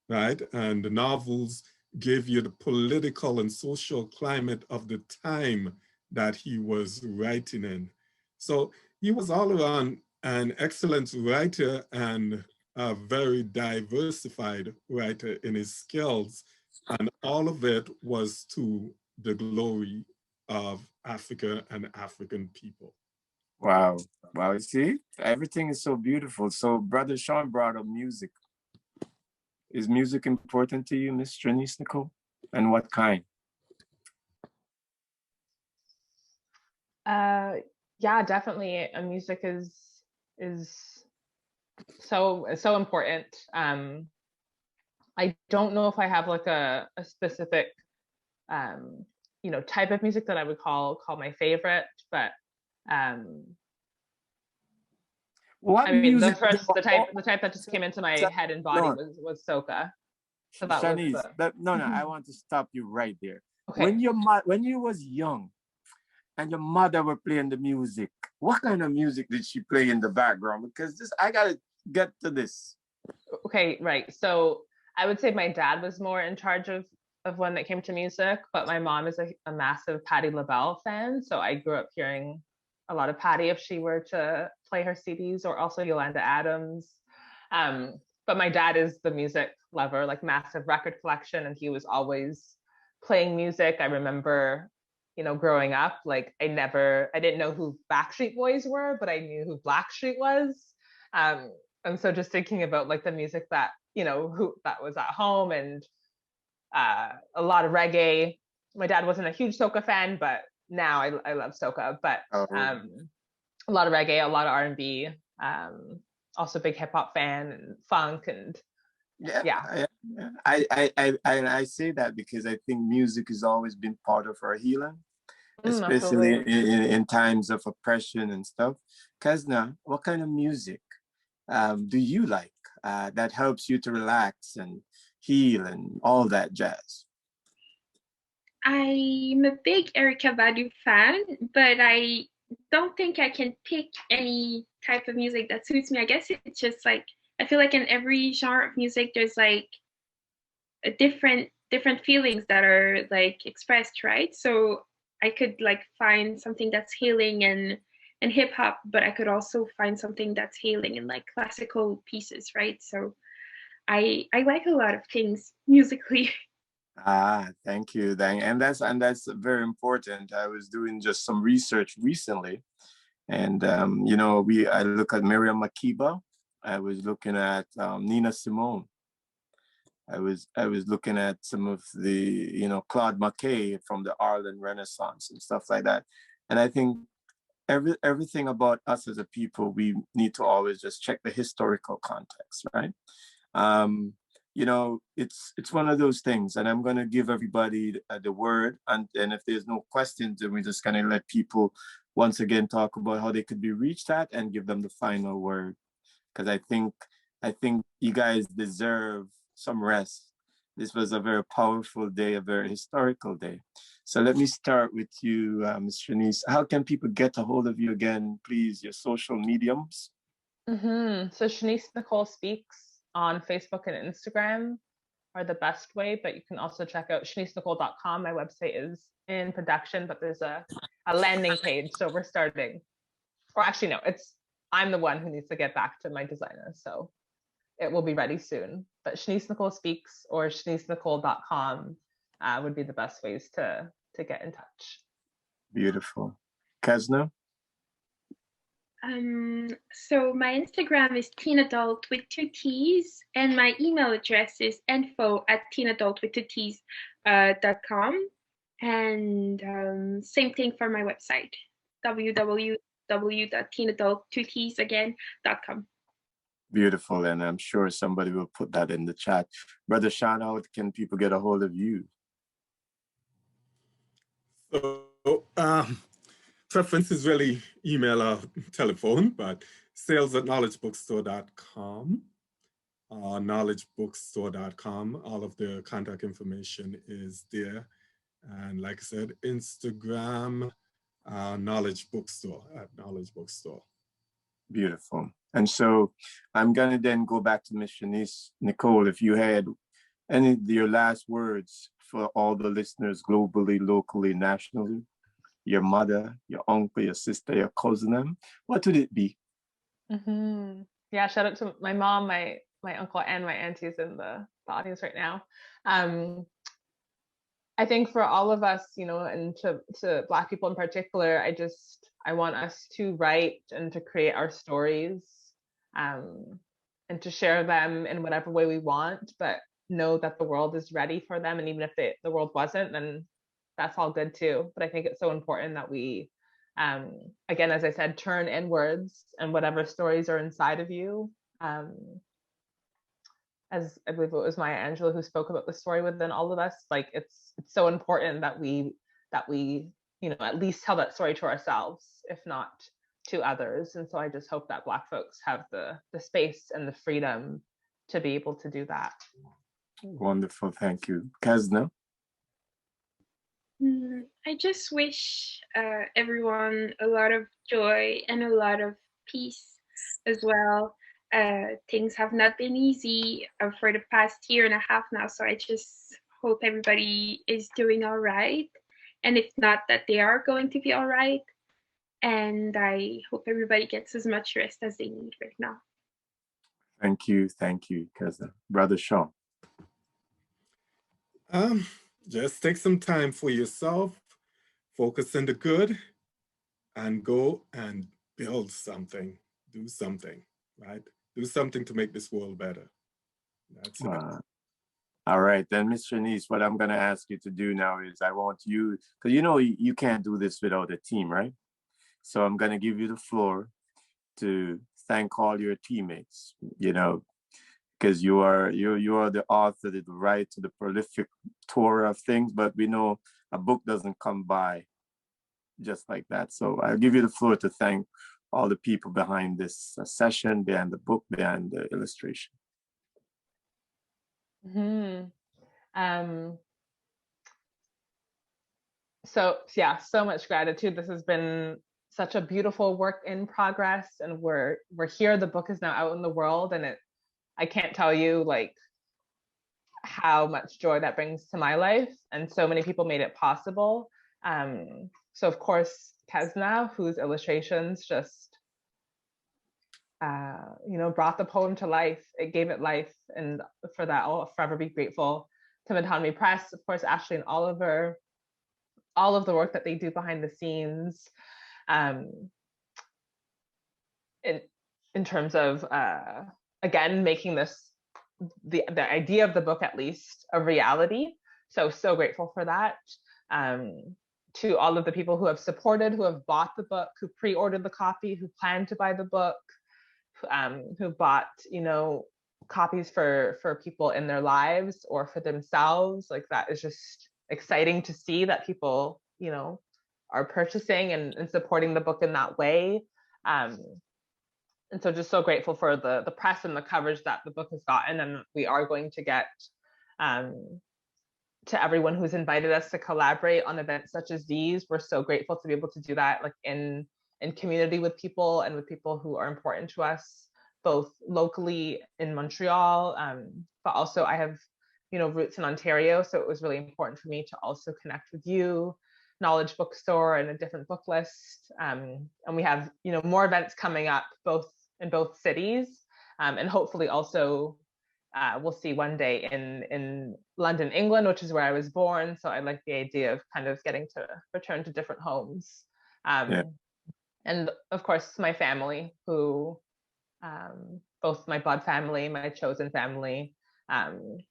right? And the novels gave you the political and social climate of the time that he was writing in. So he was all around an excellent writer and a very diversified writer in his skills. And all of it was to the glory of Africa and African people. Wow. Wow, you see, everything is so beautiful. So Brother Sean brought up music. Is music important to you, Miss Shanice, Nicole? And what kind? Yeah, definitely. Music is so important. I don't know if I have like a specific type of music that I would call my favorite, but What I mean music? the type that just came into my head and body No, was soca. So that was Shanice, the no, I want to stop you right there. okay. When you was young and your mother were playing the music, what kind of music did she play in the background? Because I gotta get to this. Okay, right. So I would say my dad was more in charge of when it came to music, but my mom is a massive Patti LaBelle fan. So I grew up hearing a lot of Patti if she were to play her CDs, or also Yolanda Adams. But my dad is the music lover, like massive record collection, and he was always playing music. I remember, growing up, like I didn't know who Backstreet Boys were, but I knew who Blackstreet was. And so just thinking about like the music that who that was at home, and a lot of reggae. My dad wasn't a huge soca fan, but now I love soca. But a lot of reggae, a lot of R&B. Also big hip hop fan and funk, and yeah. I say that because I think music has always been part of our healing, especially in times of oppression and stuff. Kezna, what kind of music do you like that helps you to relax and heal and all that jazz? I'm a big Erykah Badu fan, but I don't think I can pick any type of music that suits me. I guess it's just like I feel like in every genre of music there's like a different feelings that are like expressed, right? So I could like find something that's healing and hip hop, but I could also find something that's healing in like classical pieces, right? So I like a lot of things musically. Thank you. And that's very important. I was doing just some research recently, and I look at Miriam Makeba. I was looking at Nina Simone. I was looking at some of the Claude McKay from the Arlen Renaissance and stuff like that. And I think everything about us as a people, we need to always just check the historical context, right? It's one of those things, and I'm going to give everybody the word, and if there's no questions, then we're just going to let people once again talk about how they could be reached at and give them the final word, because I think you guys deserve some rest. This was a very powerful day, a very historical day. So let me start with you, Ms. Shanice. How can people get a hold of you again, please? Your social mediums? So Shanice Nicole Speaks on Facebook and Instagram are the best way, but you can also check out shanicenicole.com. My website is in production, but there's a landing page, so we're starting. Or actually, no, I'm the one who needs to get back to my designer, so it will be ready soon. But Shanice Nicole Speaks or shanicenicole.com would be the best ways to get in touch. Beautiful. Kezna? So my Instagram is TinaDalt with 2 T's, and my email address is info@tinadalt with 2 T's.com. And same thing for my website, www.tinadalt2Tsagain.com. Beautiful, and I'm sure somebody will put that in the chat. Brother Sean, how can people get a hold of you? So, preference is really email or telephone, but sales@knowledgebookstore.com, knowledgebookstore.com. All of the contact information is there. And like I said, Instagram, Knowledge Bookstore, @Knowledge Bookstore. Beautiful. And so I'm going to then go back to Miss Shanice. Nicole, if you had any of your last words for all the listeners globally, locally, nationally, your mother, your uncle, your sister, your cousin, what would it be? Yeah, shout out to my mom, my uncle, and my aunties in the audience right now. I think for all of us, and to Black people in particular, I want us to write and to create our stories, and to share them in whatever way we want, but know that the world is ready for them. And even if the world wasn't, then that's all good too. But I think it's so important that we Again, as I said, turn inwards, and whatever stories are inside of you, as I believe it was Maya Angelou who spoke about the story within all of us, like it's so important that we at least tell that story to ourselves, if not to others. And so I just hope that Black folks have the space and the freedom to be able to do that. Wonderful, thank you. Kezna? I just wish everyone a lot of joy and a lot of peace as well. Things have not been easy for the past year and a half now, so I just hope everybody is doing all right. And if not, that they are going to be all right. And I hope everybody gets as much rest as they need right now. Thank you, Kezna. Brother Sean? Just take some time for yourself, focus on the good, and go and build something, do something, right? Do something to make this world better. That's it. All right, then, Miss Shanice, what I'm going to ask you to do now is I want you, because you can't do this without a team, right? So I'm going to give you the floor to thank all your teammates, because you are the author, the writer, the prolific tour of things, but we know a book doesn't come by just like that. So I'll give you the floor to thank all the people behind this session, behind the book, behind the illustration. So much gratitude. This has been such a beautiful work in progress, and we're here. The book is now out in the world, and I can't tell you like how much joy that brings to my life, and so many people made it possible. So of course, Kezna, whose illustrations just brought the poem to life. It gave it life, and for that I'll forever be grateful. To Metonymy Press, of course, Ashley and Oliver, all of the work that they do behind the scenes, in terms of again making this the idea of the book at least a reality. So grateful for that. To all of the people who have supported, who have bought the book, who pre-ordered the copy, who plan to buy the book, who bought copies for people in their lives or for themselves. Like, that is just exciting to see that people are purchasing and supporting the book in that way. And so just so grateful for the press and the coverage that the book has gotten, and we are going to get. To everyone who's invited us to collaborate on events such as these, we're so grateful to be able to do that, like in community with people and with people who are important to us, both locally in Montreal, but also I have roots in Ontario, so it was really important for me to also connect with you, Knowledge Bookstore, and a different book list, and we have more events coming up in both cities, and hopefully also we'll see one day in London, England, which is where I was born. So I like the idea of kind of getting to return to different homes. And of course, my family, who both my blood family, my chosen family, the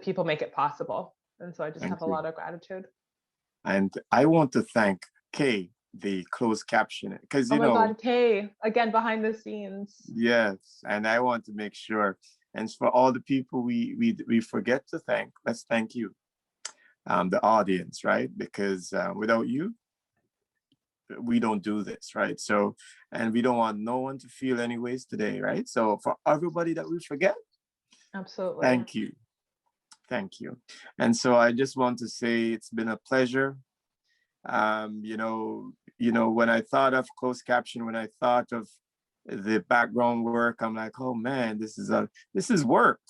people make it possible. And so I just have a lot of gratitude. And I want to thank Kay, the closed captioner, because God, Kay, again behind the scenes. Yes, and I want to make sure, and for all the people we forget to thank, let's thank you, the audience, right? Because without you, we don't do this, right? So, and we don't want no one to feel anyways today, right? So for everybody that we forget, absolutely, thank you. And so I just want to say it's been a pleasure. When I thought of closed caption, when I thought of the background work, I'm like, oh man, this is work.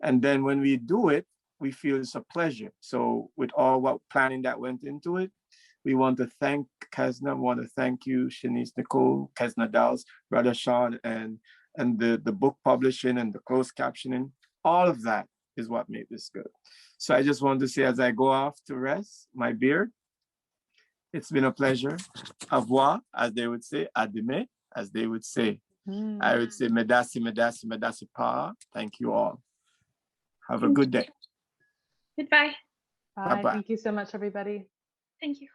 And then when we do it, we feel it's a pleasure. So with all what planning that went into it, we want to thank Kezna, want to thank you, Shanice, Nicole, Kezna, Dalz, Brother Sean, and the book publishing and the closed captioning. All of that is what made this good. So I just want to say, as I go off to rest my beard, it's been a pleasure. Au revoir, as they would say. Adime, as they would say. I would say medasi, medasi, medasi pa. Thank you all. Have a good day. Goodbye. Bye. Thank you so much, everybody. Thank you.